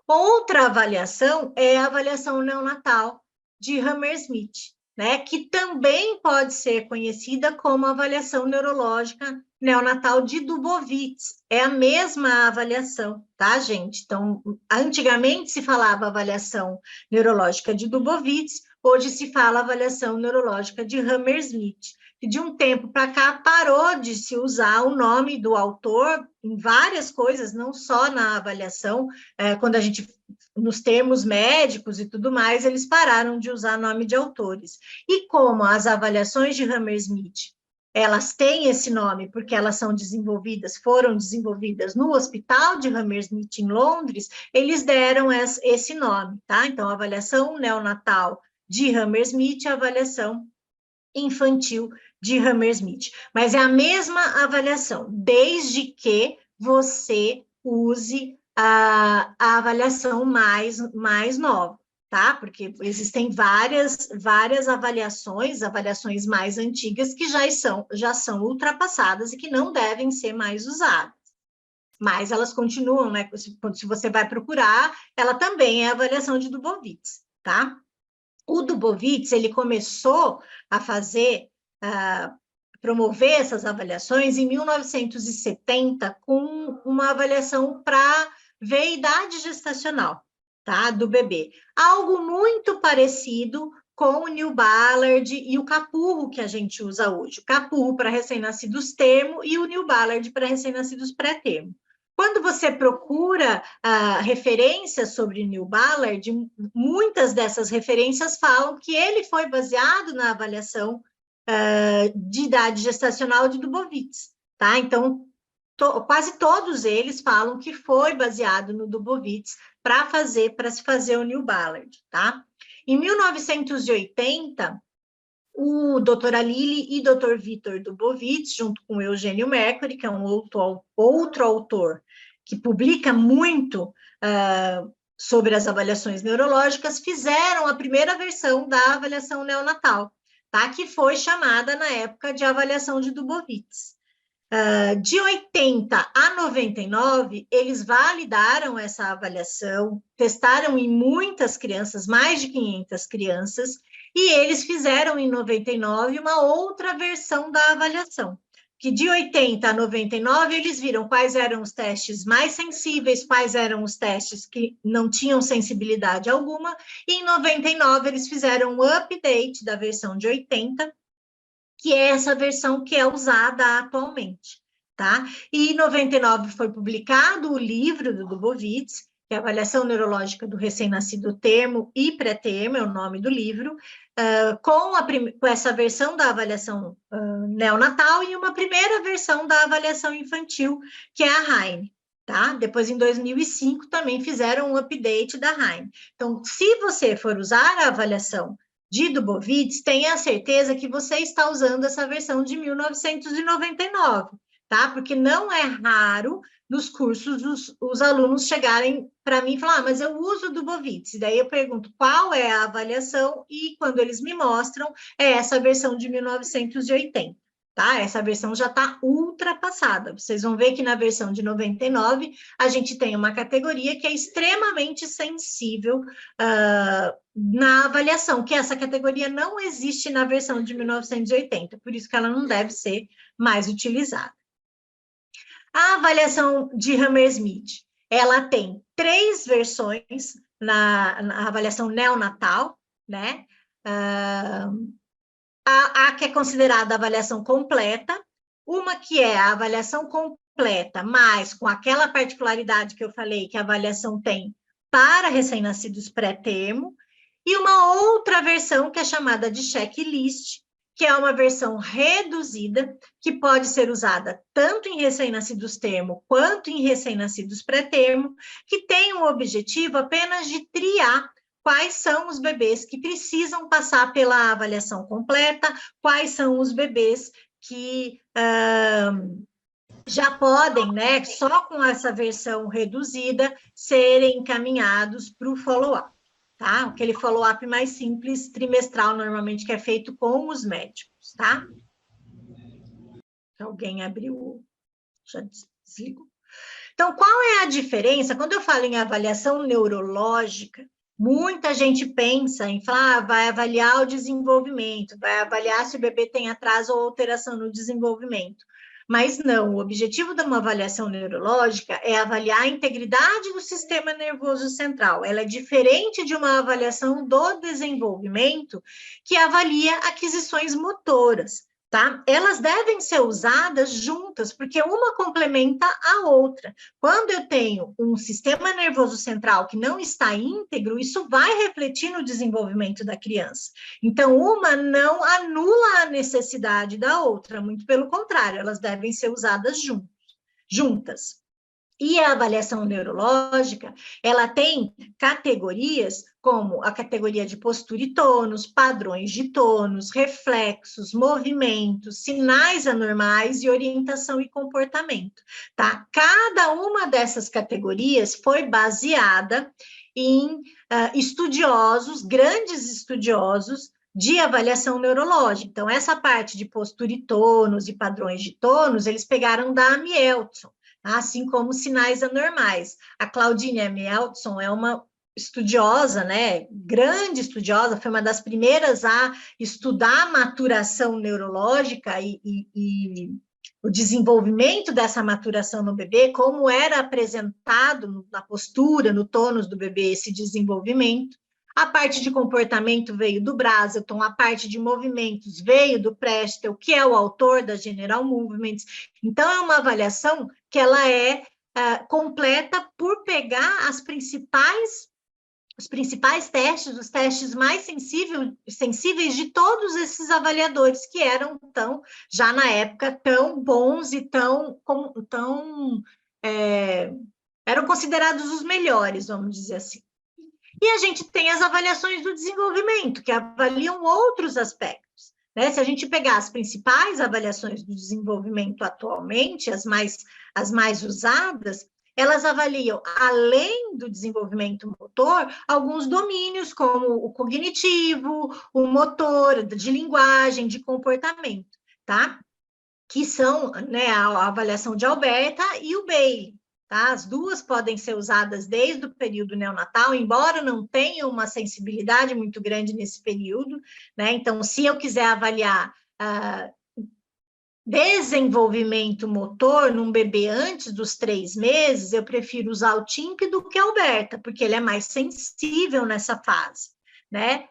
Outra avaliação é a avaliação neonatal de Hammersmith, né, que também pode ser conhecida como avaliação neurológica neonatal de Dubovitz. É a mesma avaliação, tá, gente? Então, antigamente se falava avaliação neurológica de Dubovitz, hoje se fala avaliação neurológica de Hammersmith. E de um tempo para cá parou de se usar o nome do autor em várias coisas, não só na avaliação, quando a gente, nos termos médicos e tudo mais, eles pararam de usar nome de autores. E como as avaliações de Hammersmith elas têm esse nome porque elas foram desenvolvidas no Hospital de Hammersmith, em Londres, eles deram esse nome, tá? Então, a avaliação neonatal de Hammersmith, a avaliação infantil de Hammersmith. Mas é a mesma avaliação, desde que você use a avaliação mais nova, tá? Porque existem várias avaliações mais antigas que já são ultrapassadas e que não devem ser mais usadas. Mas elas continuam, né? Se você vai procurar, ela também é a avaliação de Dubowitz, tá? O Dubowitz, ele começou a promover essas avaliações em 1970 com uma avaliação para ver a idade gestacional, tá, do bebê. Algo muito parecido com o Neil Ballard e o Capurro que a gente usa hoje. O Capurro para recém-nascidos termo e o Neil Ballard para recém-nascidos pré-termo. Quando você procura referências sobre Neil Ballard, muitas dessas referências falam que ele foi baseado na avaliação de idade gestacional de Dubowitz, tá? Então, quase todos eles falam que foi baseado no Dubowitz para se fazer o Neil Ballard, tá? Em 1980, o Dr. Alili e Dr. Victor Dubowitz, junto com Eugênio Mercury, que é um outro autor que publica muito sobre as avaliações neurológicas, fizeram a primeira versão da avaliação neonatal, tá? Que foi chamada, na época, de avaliação de Dubowitz. De 80 a 99, eles validaram essa avaliação, testaram em muitas crianças, mais de 500 crianças, e eles fizeram em 99 uma outra versão da avaliação, que de 80 a 99 eles viram quais eram os testes mais sensíveis, quais eram os testes que não tinham sensibilidade alguma, e em 99 eles fizeram um update da versão de 80, que é essa versão que é usada atualmente, tá? E em 99 foi publicado o livro do Dubowitz, que é a Avaliação Neurológica do Recém-Nascido Termo e Pré-Termo, é o nome do livro, com essa versão da avaliação neonatal e uma primeira versão da avaliação infantil, que é a Heine, tá? Depois, em 2005, também fizeram um update da Heine. Então, se você for usar a avaliação de Dubowitz, tenha certeza que você está usando essa versão de 1999, tá? Porque não é raro nos cursos os alunos chegarem para mim e falar, mas eu uso Dubowitz. E daí eu pergunto qual é a avaliação e quando eles me mostram, é essa versão de 1980. Tá? Essa versão já está ultrapassada. Vocês vão ver que na versão de 99, a gente tem uma categoria que é extremamente sensível na avaliação, que essa categoria não existe na versão de 1980, por isso que ela não deve ser mais utilizada. A avaliação de Hammersmith, ela tem 3 versões na avaliação neonatal, né? A que é considerada a avaliação completa, uma que é a avaliação completa, mas com aquela particularidade que eu falei que a avaliação tem para recém-nascidos pré-termo, e uma outra versão que é chamada de checklist, que é uma versão reduzida, que pode ser usada tanto em recém-nascidos termo quanto em recém-nascidos pré-termo, que tem o objetivo apenas de triar quais são os bebês que precisam passar pela avaliação completa, quais são os bebês que já podem, né, só com essa versão reduzida, serem encaminhados para o follow-up, tá? Aquele follow-up mais simples, trimestral, normalmente, que é feito com os médicos, tá? Alguém abriu, já desligou. Então, qual é a diferença? Quando eu falo em avaliação neurológica, muita gente pensa em falar, vai avaliar o desenvolvimento, vai avaliar se o bebê tem atraso ou alteração no desenvolvimento. Mas não, o objetivo de uma avaliação neurológica é avaliar a integridade do sistema nervoso central. Ela é diferente de uma avaliação do desenvolvimento que avalia aquisições motoras, tá? Elas devem ser usadas juntas, porque uma complementa a outra. Quando eu tenho um sistema nervoso central que não está íntegro, isso vai refletir no desenvolvimento da criança. Então, uma não anula a necessidade da outra, muito pelo contrário, elas devem ser usadas juntas. E a avaliação neurológica, ela tem categorias como a categoria de postura e tônus, padrões de tônus, reflexos, movimentos, sinais anormais e orientação e comportamento, tá? Cada uma dessas categorias foi baseada em estudiosos, grandes estudiosos de avaliação neurológica. Então, essa parte de postura e tônus e padrões de tônus, eles pegaram da Amy Elton, assim como sinais anormais. A Claudine Meltson é uma estudiosa, né, grande estudiosa, foi uma das primeiras a estudar a maturação neurológica e o desenvolvimento dessa maturação no bebê, como era apresentado na postura, no tônus do bebê, esse desenvolvimento. A parte de comportamento veio do Brazelton, a parte de movimentos veio do Prestel, que é o autor da General Movements. Então, é uma avaliação que ela é completa por pegar os principais testes, os testes mais sensíveis de todos esses avaliadores que eram já na época, tão bons e eram considerados os melhores, vamos dizer assim. E a gente tem as avaliações do desenvolvimento, que avaliam outros aspectos, né? Se a gente pegar as principais avaliações do desenvolvimento atualmente, as mais usadas, elas avaliam, além do desenvolvimento motor, alguns domínios, como o cognitivo, o motor, de linguagem, de comportamento, tá? Que são, né, a avaliação de Alberta e o Bailey. Tá? As duas podem ser usadas desde o período neonatal, embora não tenham uma sensibilidade muito grande nesse período, né? Então, se eu quiser avaliar desenvolvimento motor num bebê antes dos 3 meses, eu prefiro usar o TIMP do que a Alberta, porque ele é mais sensível nessa fase, né?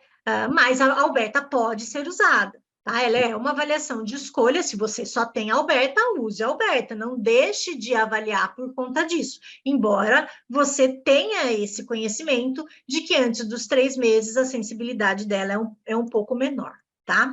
Mas a Alberta pode ser usada. Tá? Ela é uma avaliação de escolha, se você só tem Alberta, use a Alberta, não deixe de avaliar por conta disso, embora você tenha esse conhecimento de que antes dos 3 meses a sensibilidade dela é um pouco menor, tá?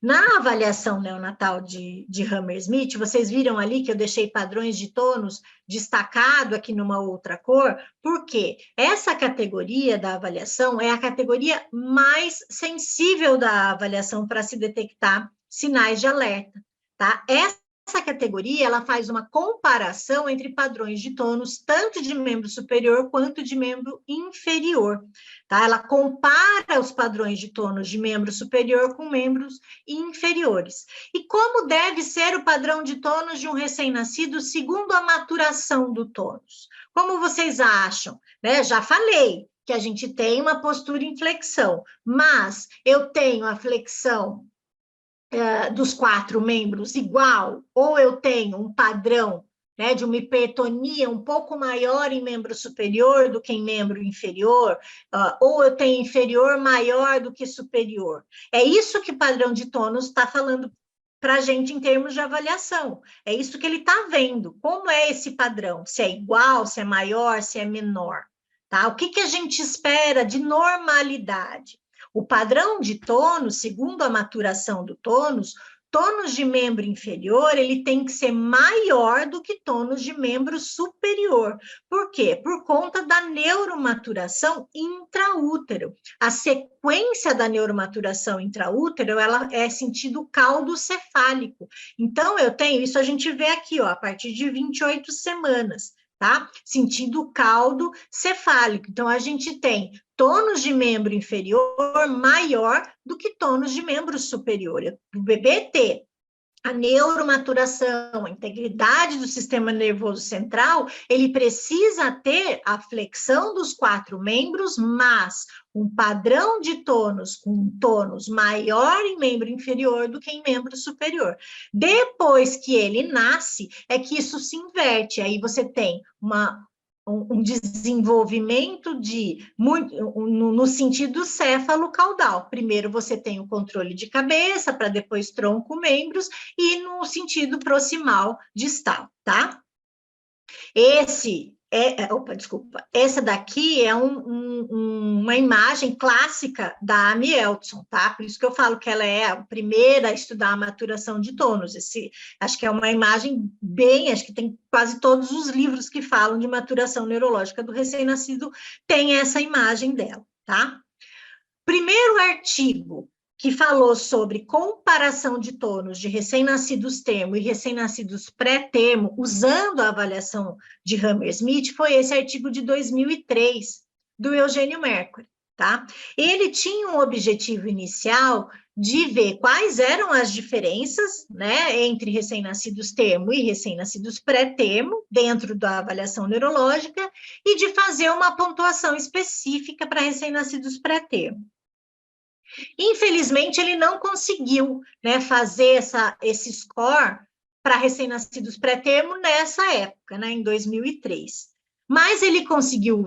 Na avaliação neonatal de Hammersmith, vocês viram ali que eu deixei padrões de tônus destacado aqui numa outra cor, porque essa categoria da avaliação é a categoria mais sensível da avaliação para se detectar sinais de alerta, tá? Essa categoria, ela faz uma comparação entre padrões de tônus, tanto de membro superior quanto de membro inferior, tá? Ela compara os padrões de tônus de membro superior com membros inferiores. E como deve ser o padrão de tônus de um recém-nascido segundo a maturação do tônus? Como vocês acham? Né? Já falei que a gente tem uma postura em flexão, mas eu tenho a flexão dos 4 membros igual, ou eu tenho um padrão, né, de uma hipertonia um pouco maior em membro superior do que em membro inferior, ou eu tenho inferior maior do que superior. É isso que o padrão de tônus está falando para a gente em termos de avaliação. É isso que ele está vendo. Como é esse padrão? Se é igual, se é maior, se é menor. Tá? O que a gente espera de normalidade? O padrão de tônus, segundo a maturação do tônus de membro inferior, ele tem que ser maior do que tônus de membro superior. Por quê? Por conta da neuromaturação intraútero. A sequência da neuromaturação intraútero, ela é sentido caldo cefálico. Então, eu tenho, isso a gente vê aqui, ó, a partir de 28 semanas, tá? Sentido caldo cefálico. Então, a gente tem tônus de membro inferior maior do que tônus de membro superior. O bebê ter a neuromaturação, a integridade do sistema nervoso central, ele precisa ter a flexão dos 4 membros, mas um padrão de tônus com um tônus maior em membro inferior do que em membro superior. Depois que ele nasce, é que isso se inverte, aí você tem uma um desenvolvimento no sentido céfalo-caudal. Primeiro você tem o controle de cabeça, para depois tronco, membros, e no sentido proximal distal, tá? Essa daqui é uma imagem clássica da Amy Elton, tá? Por isso que eu falo que ela é a primeira a estudar a maturação de tônus. Acho que é uma imagem acho que tem quase todos os livros que falam de maturação neurológica do recém-nascido, tem essa imagem dela, tá? Primeiro artigo que falou sobre comparação de tônus de recém-nascidos termo e recém-nascidos pré-termo, usando a avaliação de Hammersmith, foi esse artigo de 2003, do Eugênio Mercury, tá? Ele tinha um objetivo inicial de ver quais eram as diferenças, né, entre recém-nascidos termo e recém-nascidos pré-termo, dentro da avaliação neurológica, e de fazer uma pontuação específica para recém-nascidos pré-termo. Infelizmente, ele não conseguiu, né, fazer esse score para recém-nascidos pré-termo nessa época, né, em 2003. Mas ele conseguiu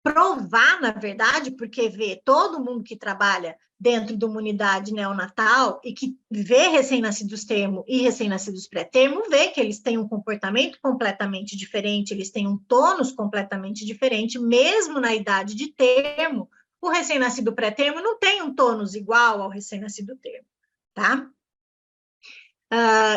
provar, na verdade, porque todo mundo que trabalha dentro de uma unidade neonatal e que vê recém-nascidos termo e recém-nascidos pré-termo, vê que eles têm um comportamento completamente diferente, eles têm um tônus completamente diferente, mesmo na idade de termo. O recém-nascido pré-termo não tem um tônus igual ao recém-nascido termo, tá?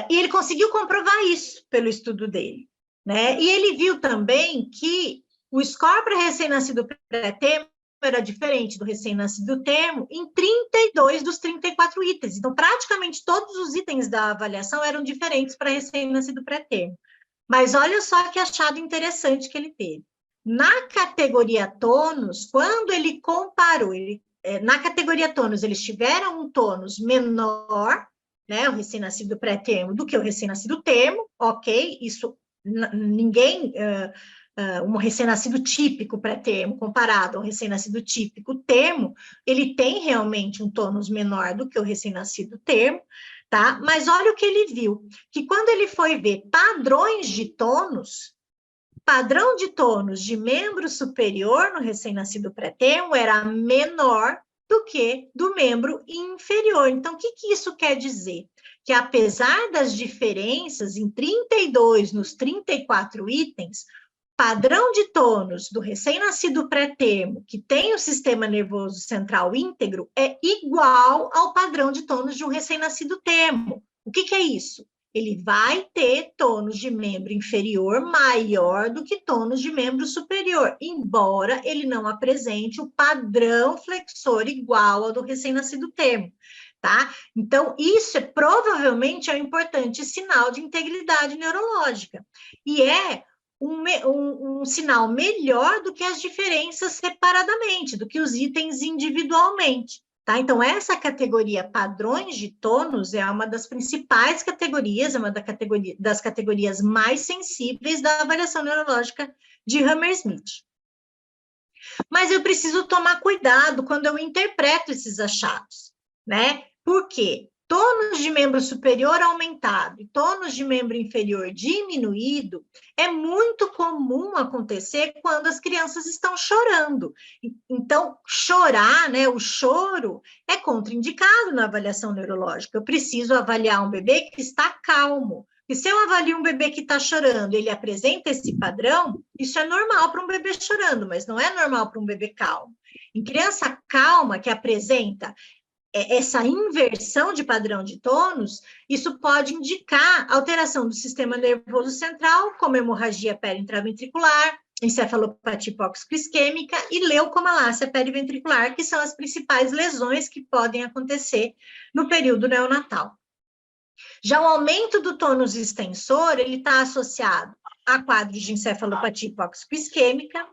E ele conseguiu comprovar isso pelo estudo dele, né? E ele viu também que o score para recém-nascido pré-termo era diferente do recém-nascido termo em 32 dos 34 itens. Então, praticamente todos os itens da avaliação eram diferentes para recém-nascido pré-termo. Mas olha só que achado interessante que ele teve. Na categoria tônus, quando ele comparou, na categoria tônus, eles tiveram um tônus menor, né, o recém-nascido pré-termo, do que o recém-nascido termo, ok, isso ninguém, um recém-nascido típico pré-termo comparado ao recém-nascido típico termo, ele tem realmente um tônus menor do que o recém-nascido termo, tá? Mas olha o que ele viu, que quando ele foi ver padrões de tônus, padrão de tônus de membro superior no recém-nascido pré-termo era menor do que do membro inferior. Então, o que isso quer dizer? Que apesar das diferenças em 32 nos 34 itens, padrão de tônus do recém-nascido pré-termo, que tem o sistema nervoso central íntegro, é igual ao padrão de tônus de um recém-nascido termo. O que é isso? Ele vai ter tônus de membro inferior maior do que tônus de membro superior, embora ele não apresente o padrão flexor igual ao do recém-nascido termo, tá? Então, isso provavelmente é um importante sinal de integridade neurológica, e é um sinal melhor do que as diferenças separadamente, do que os itens individualmente. Tá? Então, essa categoria padrões de tônus é uma das principais categorias, é uma das categorias mais sensíveis da avaliação neurológica de Hammersmith. Mas eu preciso tomar cuidado quando eu interpreto esses achados, né? Por quê? Tônus de membro superior aumentado e tônus de membro inferior diminuído é muito comum acontecer quando as crianças estão chorando. Então, chorar, né, o choro é contraindicado na avaliação neurológica. Eu preciso avaliar um bebê que está calmo. E se eu avalio um bebê que está chorando, ele apresenta esse padrão, isso é normal para um bebê chorando, mas não é normal para um bebê calmo. Em criança calma, que apresenta essa inversão de padrão de tônus, isso pode indicar alteração do sistema nervoso central, como hemorragia periintraventricular, encefalopatia hipóxico-isquêmica e leucomalácia periventricular, que são as principais lesões que podem acontecer no período neonatal. Já o aumento do tônus extensor, ele está associado a quadros de encefalopatia hipóxico-isquêmica,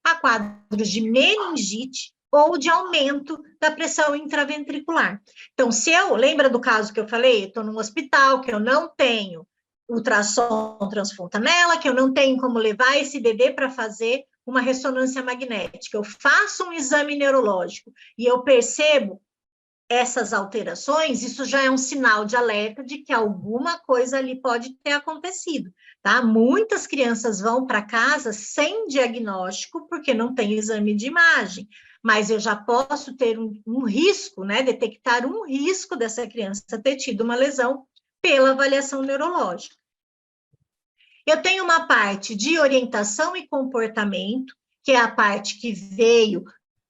a quadros de meningite, ou de aumento da pressão intraventricular. Então, lembra do caso que eu falei? Estou num hospital que eu não tenho ultrassom transfontanela, que eu não tenho como levar esse bebê para fazer uma ressonância magnética. Eu faço um exame neurológico e eu percebo essas alterações, isso já é um sinal de alerta de que alguma coisa ali pode ter acontecido, tá? Muitas crianças vão para casa sem diagnóstico, porque não tem exame de imagem, mas eu já posso ter um risco, né? Detectar um risco dessa criança ter tido uma lesão pela avaliação neurológica. Eu tenho uma parte de orientação e comportamento, que é a parte que veio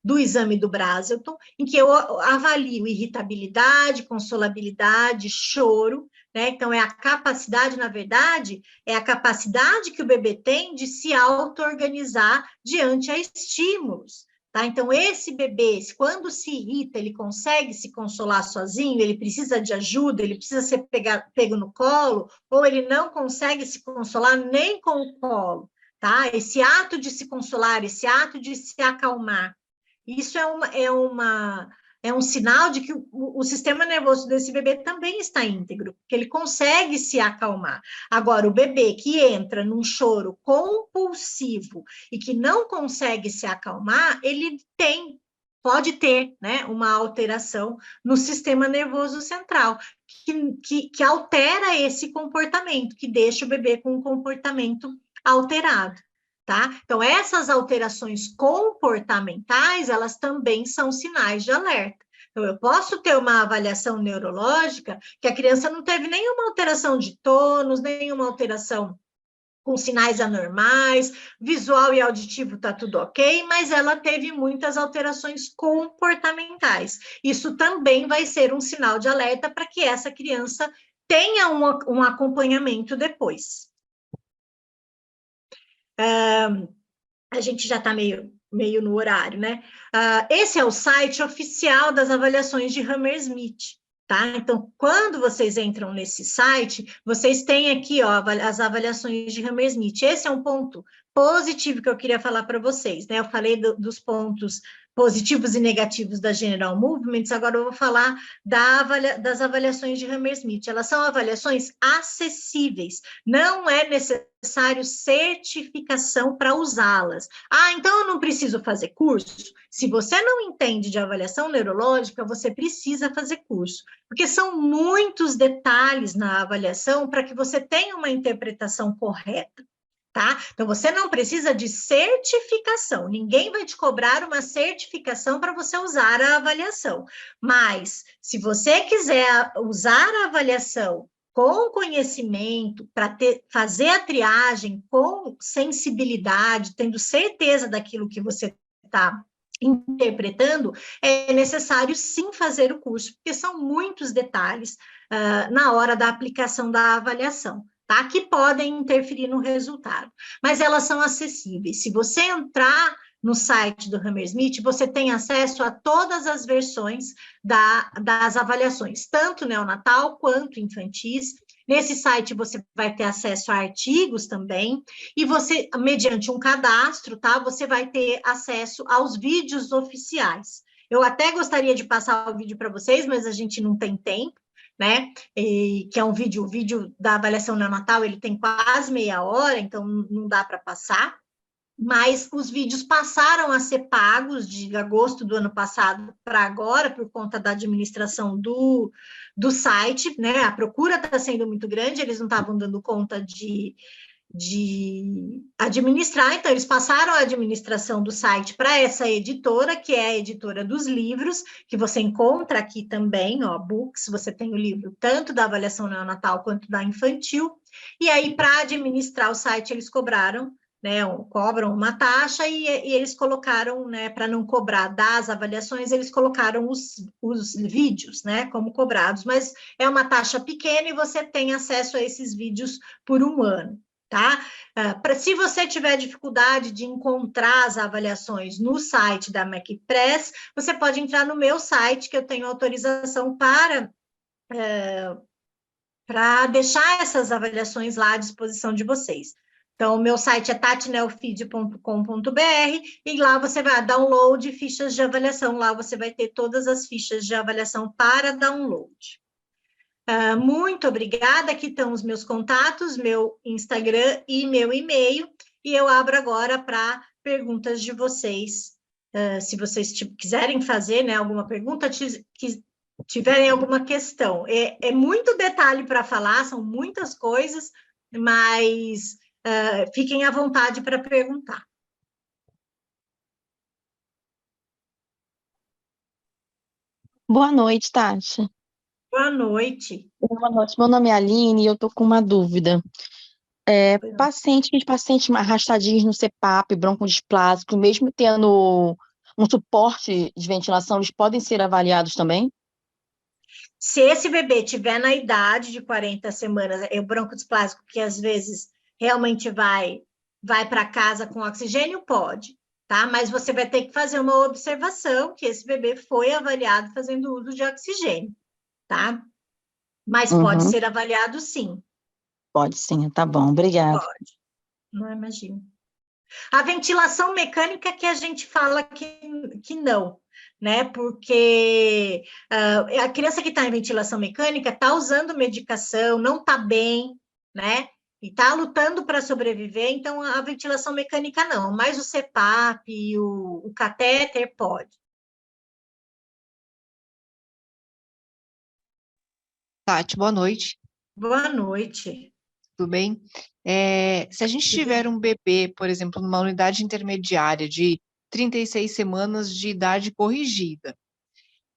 do exame do Brazelton, em que eu avalio irritabilidade, consolabilidade, choro, né? Então, é a capacidade, na verdade, é a capacidade que o bebê tem de se auto-organizar diante a estímulos. Tá? Então, esse bebê, quando se irrita, ele consegue se consolar sozinho, ele precisa de ajuda, ele precisa ser pego no colo, ou ele não consegue se consolar nem com o colo. Tá? Esse ato de se consolar, esse ato de se acalmar, isso é um sinal de que o sistema nervoso desse bebê também está íntegro, que ele consegue se acalmar. Agora, o bebê que entra num choro compulsivo e que não consegue se acalmar, ele pode ter, né, uma alteração no sistema nervoso central, que altera esse comportamento, que deixa o bebê com um comportamento alterado. Tá? Então, essas alterações comportamentais, elas também são sinais de alerta. Então, eu posso ter uma avaliação neurológica que a criança não teve nenhuma alteração de tônus, nenhuma alteração com sinais anormais, visual e auditivo está tudo ok, mas ela teve muitas alterações comportamentais. Isso também vai ser um sinal de alerta para que essa criança tenha um acompanhamento depois. A gente já está meio no horário, né? Esse é o site oficial das avaliações de Hammersmith, tá? Então, quando vocês entram nesse site, vocês têm aqui, ó, as avaliações de Hammersmith. Esse é um ponto positivo que eu queria falar para vocês, né? Eu falei dos pontos positivos e negativos da General Movements, agora eu vou falar das avaliações de Hammersmith. Elas são avaliações acessíveis, não é necessário certificação para usá-las. Então eu não preciso fazer curso? Se você não entende de avaliação neurológica, você precisa fazer curso, porque são muitos detalhes na avaliação para que você tenha uma interpretação correta. Tá? Então, você não precisa de certificação, ninguém vai te cobrar uma certificação para você usar a avaliação. Mas, se você quiser usar a avaliação com conhecimento, para fazer a triagem com sensibilidade, tendo certeza daquilo que você está interpretando, é necessário sim fazer o curso, porque são muitos detalhes na hora da aplicação da avaliação. Tá? Que podem interferir no resultado, mas elas são acessíveis. Se você entrar no site do Hammersmith, você tem acesso a todas as versões das avaliações, tanto neonatal quanto infantis. Nesse site você vai ter acesso a artigos também, e você, mediante um cadastro, tá? Você vai ter acesso aos vídeos oficiais. Eu até gostaria de passar o vídeo para vocês, mas a gente não tem tempo, né? Que é o vídeo da avaliação neonatal, ele tem quase meia hora, então não dá para passar, mas os vídeos passaram a ser pagos de agosto do ano passado para agora, por conta da administração do site, né? A procura está sendo muito grande, eles não estavam dando conta de administrar, então eles passaram a administração do site para essa editora, que é a editora dos livros, que você encontra aqui também, ó, Books, você tem o livro tanto da avaliação neonatal quanto da infantil, e aí para administrar o site eles cobraram, né, cobram uma taxa e eles colocaram, né, para não cobrar das avaliações, eles colocaram os vídeos, né, como cobrados, mas é uma taxa pequena e você tem acesso a esses vídeos por um ano. Tá? Se você tiver dificuldade de encontrar as avaliações no site da MacPress, você pode entrar no meu site, que eu tenho autorização para deixar essas avaliações lá à disposição de vocês. Então, o meu site é tatinelfeed.com.br e lá você vai download fichas de avaliação, lá você vai ter todas as fichas de avaliação para download. Muito obrigada, aqui estão os meus contatos, meu Instagram e meu e-mail, e eu abro agora para perguntas de vocês, se vocês quiserem fazer, né, alguma pergunta, tiverem alguma questão. É muito detalhe para falar, são muitas coisas, mas fiquem à vontade para perguntar. Boa noite, Tati. Boa noite. Boa noite. Meu nome é Aline e eu tô com uma dúvida. Pacientes arrastadinhos no CPAP, broncodisplásico, mesmo tendo um suporte de ventilação, eles podem ser avaliados também? Se esse bebê tiver na idade de 40 semanas, é o broncodisplásico que às vezes realmente vai para casa com oxigênio, pode, tá? Mas você vai ter que fazer uma observação que esse bebê foi avaliado fazendo uso de oxigênio, tá? Mas pode Uhum, ser avaliado sim, pode sim, tá bom, obrigada. pode, não imagino. A ventilação mecânica que a gente fala que não, né? Porque a criança que está em ventilação mecânica está usando medicação, não está bem, né? E está lutando para sobreviver, então a ventilação mecânica não, mas o CPAP e o catéter pode. Tati, boa noite, Boa noite. tudo bem? Se a gente Tudo tiver um bebê, por exemplo, numa unidade intermediária de 36 semanas de idade corrigida,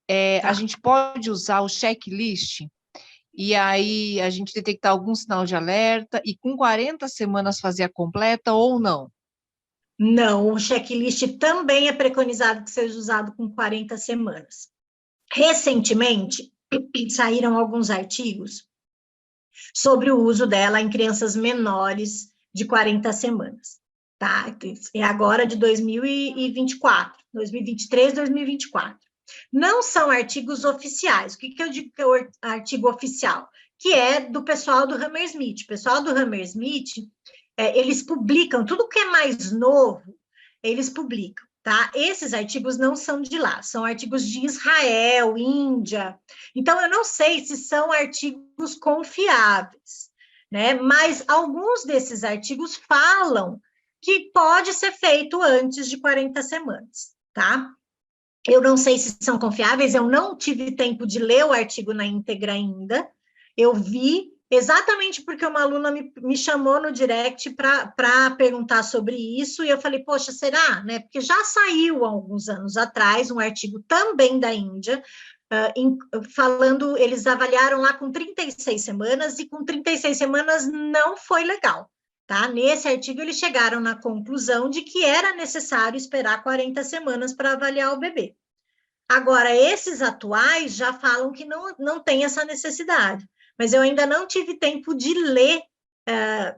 a tá. gente pode usar o checklist e aí a gente detectar algum sinal de alerta e com 40 semanas fazer a completa ou não? Não, o checklist também é preconizado que seja usado com 40 semanas. Recentemente, saíram alguns artigos sobre o uso dela em crianças menores de 40 semanas, tá? É agora de 2024, 2023, 2024. Não são artigos oficiais. O que eu digo que é o artigo oficial? Que é do pessoal do Hammersmith. O pessoal do Hammersmith, eles publicam tudo que é mais novo, eles publicam. Tá? Esses artigos não são de lá, são artigos de Israel, Índia. Então, eu não sei se são artigos confiáveis, né? Mas alguns desses artigos falam que pode ser feito antes de 40 semanas, tá? Eu não sei se são confiáveis, eu não tive tempo de ler o artigo na íntegra ainda. Eu vi exatamente porque uma aluna me chamou no direct para perguntar sobre isso, e eu falei, poxa, será? Né? Porque já saiu há alguns anos atrás um artigo também da Índia, falando, eles avaliaram lá com 36 semanas, e com 36 semanas não foi legal. Tá? Nesse artigo, eles chegaram na conclusão de que era necessário esperar 40 semanas para avaliar o bebê. Agora, esses atuais já falam que não tem essa necessidade, mas eu ainda não tive tempo de ler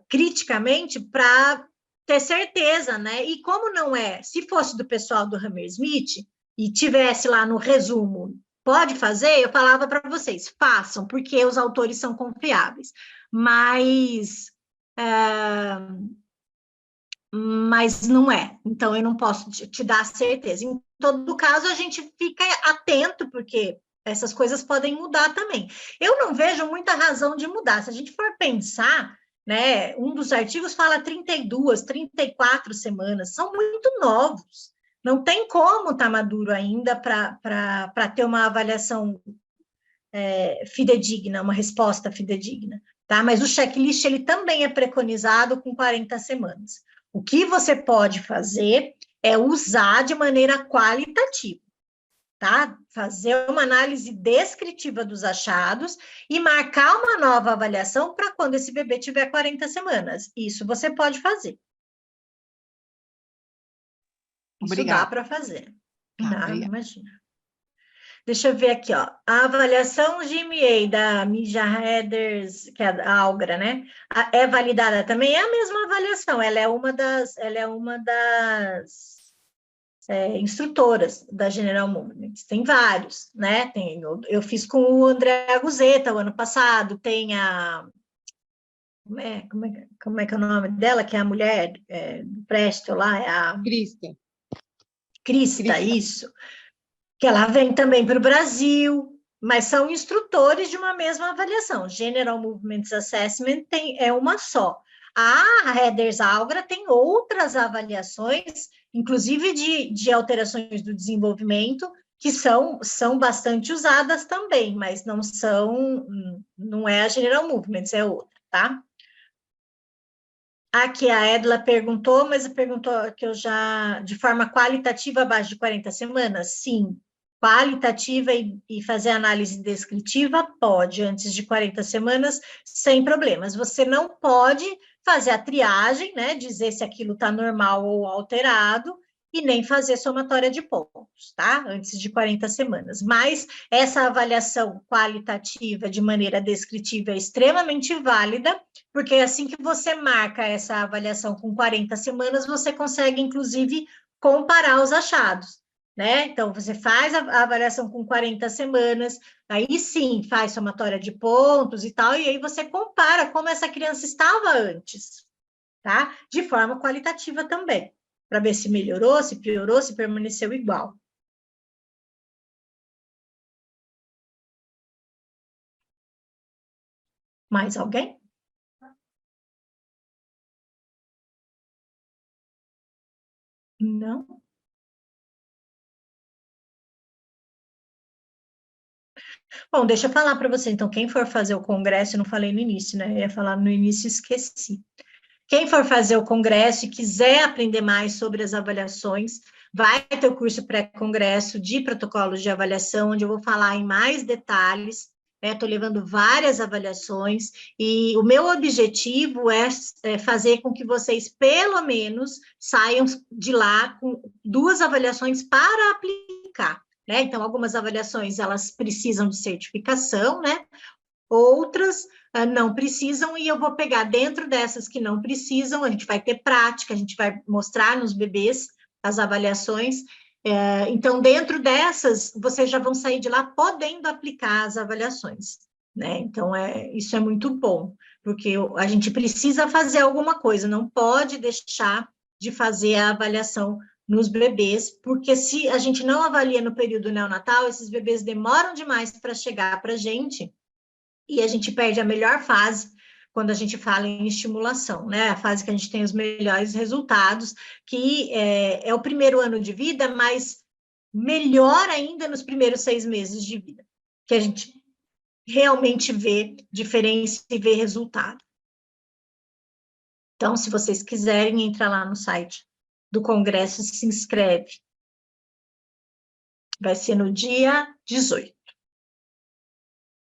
criticamente para ter certeza, né? E como não é, se fosse do pessoal do Hammersmith e tivesse lá no resumo, pode fazer, eu falava para vocês, façam, porque os autores são confiáveis. Mas mas não é. Então, eu não posso te dar certeza. Em todo caso, a gente fica atento, porque essas coisas podem mudar também. Eu não vejo muita razão de mudar. Se a gente for pensar, né, um dos artigos fala 32, 34 semanas, são muito novos. Não tem como estar maduro ainda para ter uma avaliação fidedigna, uma resposta fidedigna, tá? Mas o checklist ele também é preconizado com 40 semanas. O que você pode fazer é usar de maneira qualitativa, tá? Fazer uma análise descritiva dos achados e marcar uma nova avaliação para quando esse bebê tiver 40 semanas. Isso você pode fazer. Isso dá Obrigada. para fazer. Tá, Não, obrigada. imagina. Deixa eu ver aqui, ó. A avaliação GMA da Mija Headers, que é a Algra, né? É validada também? É a mesma avaliação, ela é uma das instrutoras da General Movement. Tem vários, né? Eu fiz com o André Aguzeta o ano passado, tem a. Como é que é o nome dela? Que é a mulher do Presto lá, é a Crista, Crista, Crista. isso. Que ela vem também para o Brasil, mas são instrutores de uma mesma avaliação. General Movements Assessment é uma só. A Headers Algra tem outras avaliações, inclusive de alterações do desenvolvimento, que são bastante usadas também, mas não é a General Movements, é outra, tá? Aqui a Edla perguntou, mas perguntou que eu já, de forma qualitativa, abaixo de 40 semanas? Sim. Qualitativa e fazer análise descritiva, pode, antes de 40 semanas, sem problemas. Você não pode fazer a triagem, né, dizer se aquilo está normal ou alterado, e nem fazer somatória de pontos, tá? Antes de 40 semanas. Mas essa avaliação qualitativa de maneira descritiva é extremamente válida, porque assim que você marca essa avaliação com 40 semanas, você consegue, inclusive, comparar os achados, né? Então, você faz a avaliação com 40 semanas, aí sim faz somatória de pontos e tal, e aí você compara como essa criança estava antes, tá? De forma qualitativa também, para ver se melhorou, se piorou, se permaneceu igual. Mais alguém? Não? Bom, deixa eu falar para você, então, quem for fazer o congresso, eu não falei no início, né? Eu ia falar no início e esqueci. Quem for fazer o congresso e quiser aprender mais sobre as avaliações, vai ter o curso pré-congresso de protocolos de avaliação, onde eu vou falar em mais detalhes. Estou levando várias avaliações e o meu objetivo é fazer com que vocês, pelo menos, saiam de lá com 2 avaliações para aplicar, né? Então, algumas avaliações, elas precisam de certificação, né? Outras não precisam, e eu vou pegar dentro dessas que não precisam, a gente vai ter prática, a gente vai mostrar nos bebês as avaliações. Então, dentro dessas, vocês já vão sair de lá podendo aplicar as avaliações, né? Então, isso é muito bom, porque a gente precisa fazer alguma coisa, não pode deixar de fazer a avaliação nos bebês, porque se a gente não avalia no período neonatal, esses bebês demoram demais para chegar para a gente, e a gente perde a melhor fase quando a gente fala em estimulação, né? A fase que a gente tem os melhores resultados, que é o primeiro ano de vida, mas melhor ainda nos primeiros 6 meses de vida, que a gente realmente vê diferença e vê resultado. Então, se vocês quiserem, entra lá no site do Congresso, se inscreve. Vai ser no dia 18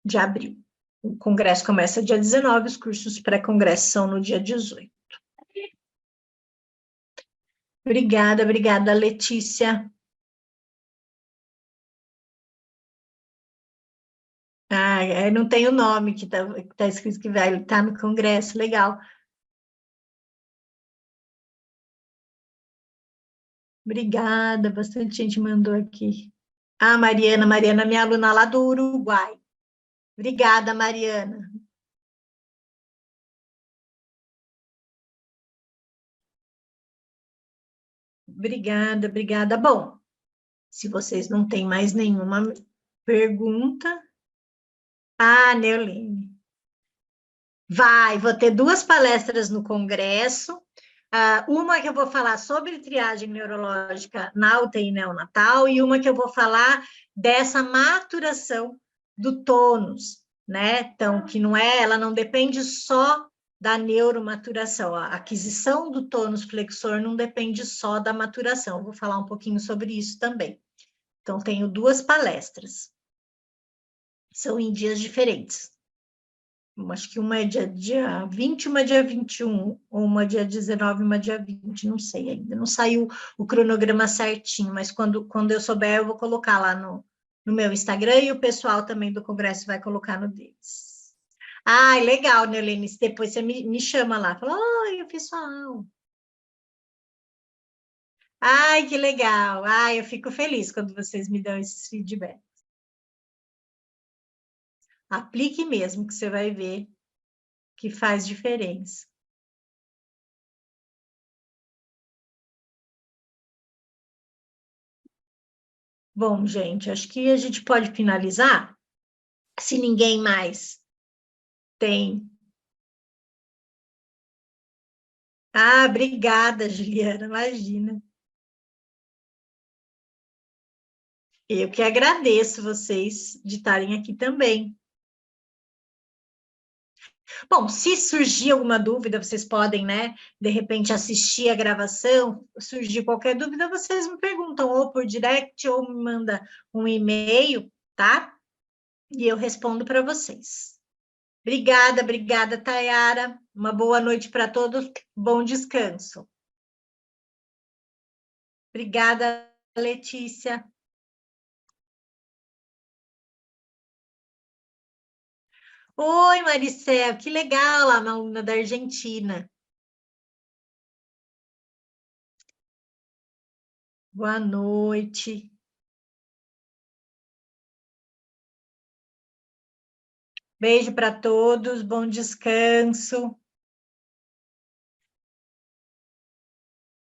de abril. O congresso começa dia 19, os cursos pré-congresso são no dia 18. Obrigada, Letícia. Não tem o nome que tá escrito que vai estar no congresso, legal. Obrigada, bastante gente mandou aqui. Mariana, minha aluna lá do Uruguai. Obrigada, Mariana. Obrigada. Bom, se vocês não têm mais nenhuma pergunta. Neoline. Vou ter 2 palestras no congresso. Uma que eu vou falar sobre triagem neurológica na UTI neonatal e uma que eu vou falar dessa maturação do tônus, né? Então, que ela não depende só da neuromaturação, a aquisição do tônus flexor não depende só da maturação. Eu vou falar um pouquinho sobre isso também. Então, tenho 2 palestras. São em dias diferentes. Acho que uma é dia 20, uma é dia 21, ou uma dia 19, uma dia 20, não sei ainda. Não saiu o cronograma certinho, mas quando eu souber, eu vou colocar lá no meu Instagram e o pessoal também do Congresso vai colocar no deles. Legal, Neulene, depois você me chama lá. Fala, oi, pessoal. Que legal. Eu fico feliz quando vocês me dão esses feedbacks. Aplique mesmo, que você vai ver que faz diferença. Bom, gente, acho que a gente pode finalizar, se ninguém mais tem. Obrigada, Juliana, imagina. Eu que agradeço vocês de estarem aqui também. Bom, se surgir alguma dúvida, vocês podem, né, de repente assistir a gravação, surgir qualquer dúvida, vocês me perguntam ou por direct ou me manda um e-mail, tá? E eu respondo para vocês. Obrigada, Tayara. Uma boa noite para todos, bom descanso. Obrigada, Letícia. Oi, Maricel, que legal lá, uma aluna da Argentina. Boa noite. Beijo para todos, bom descanso.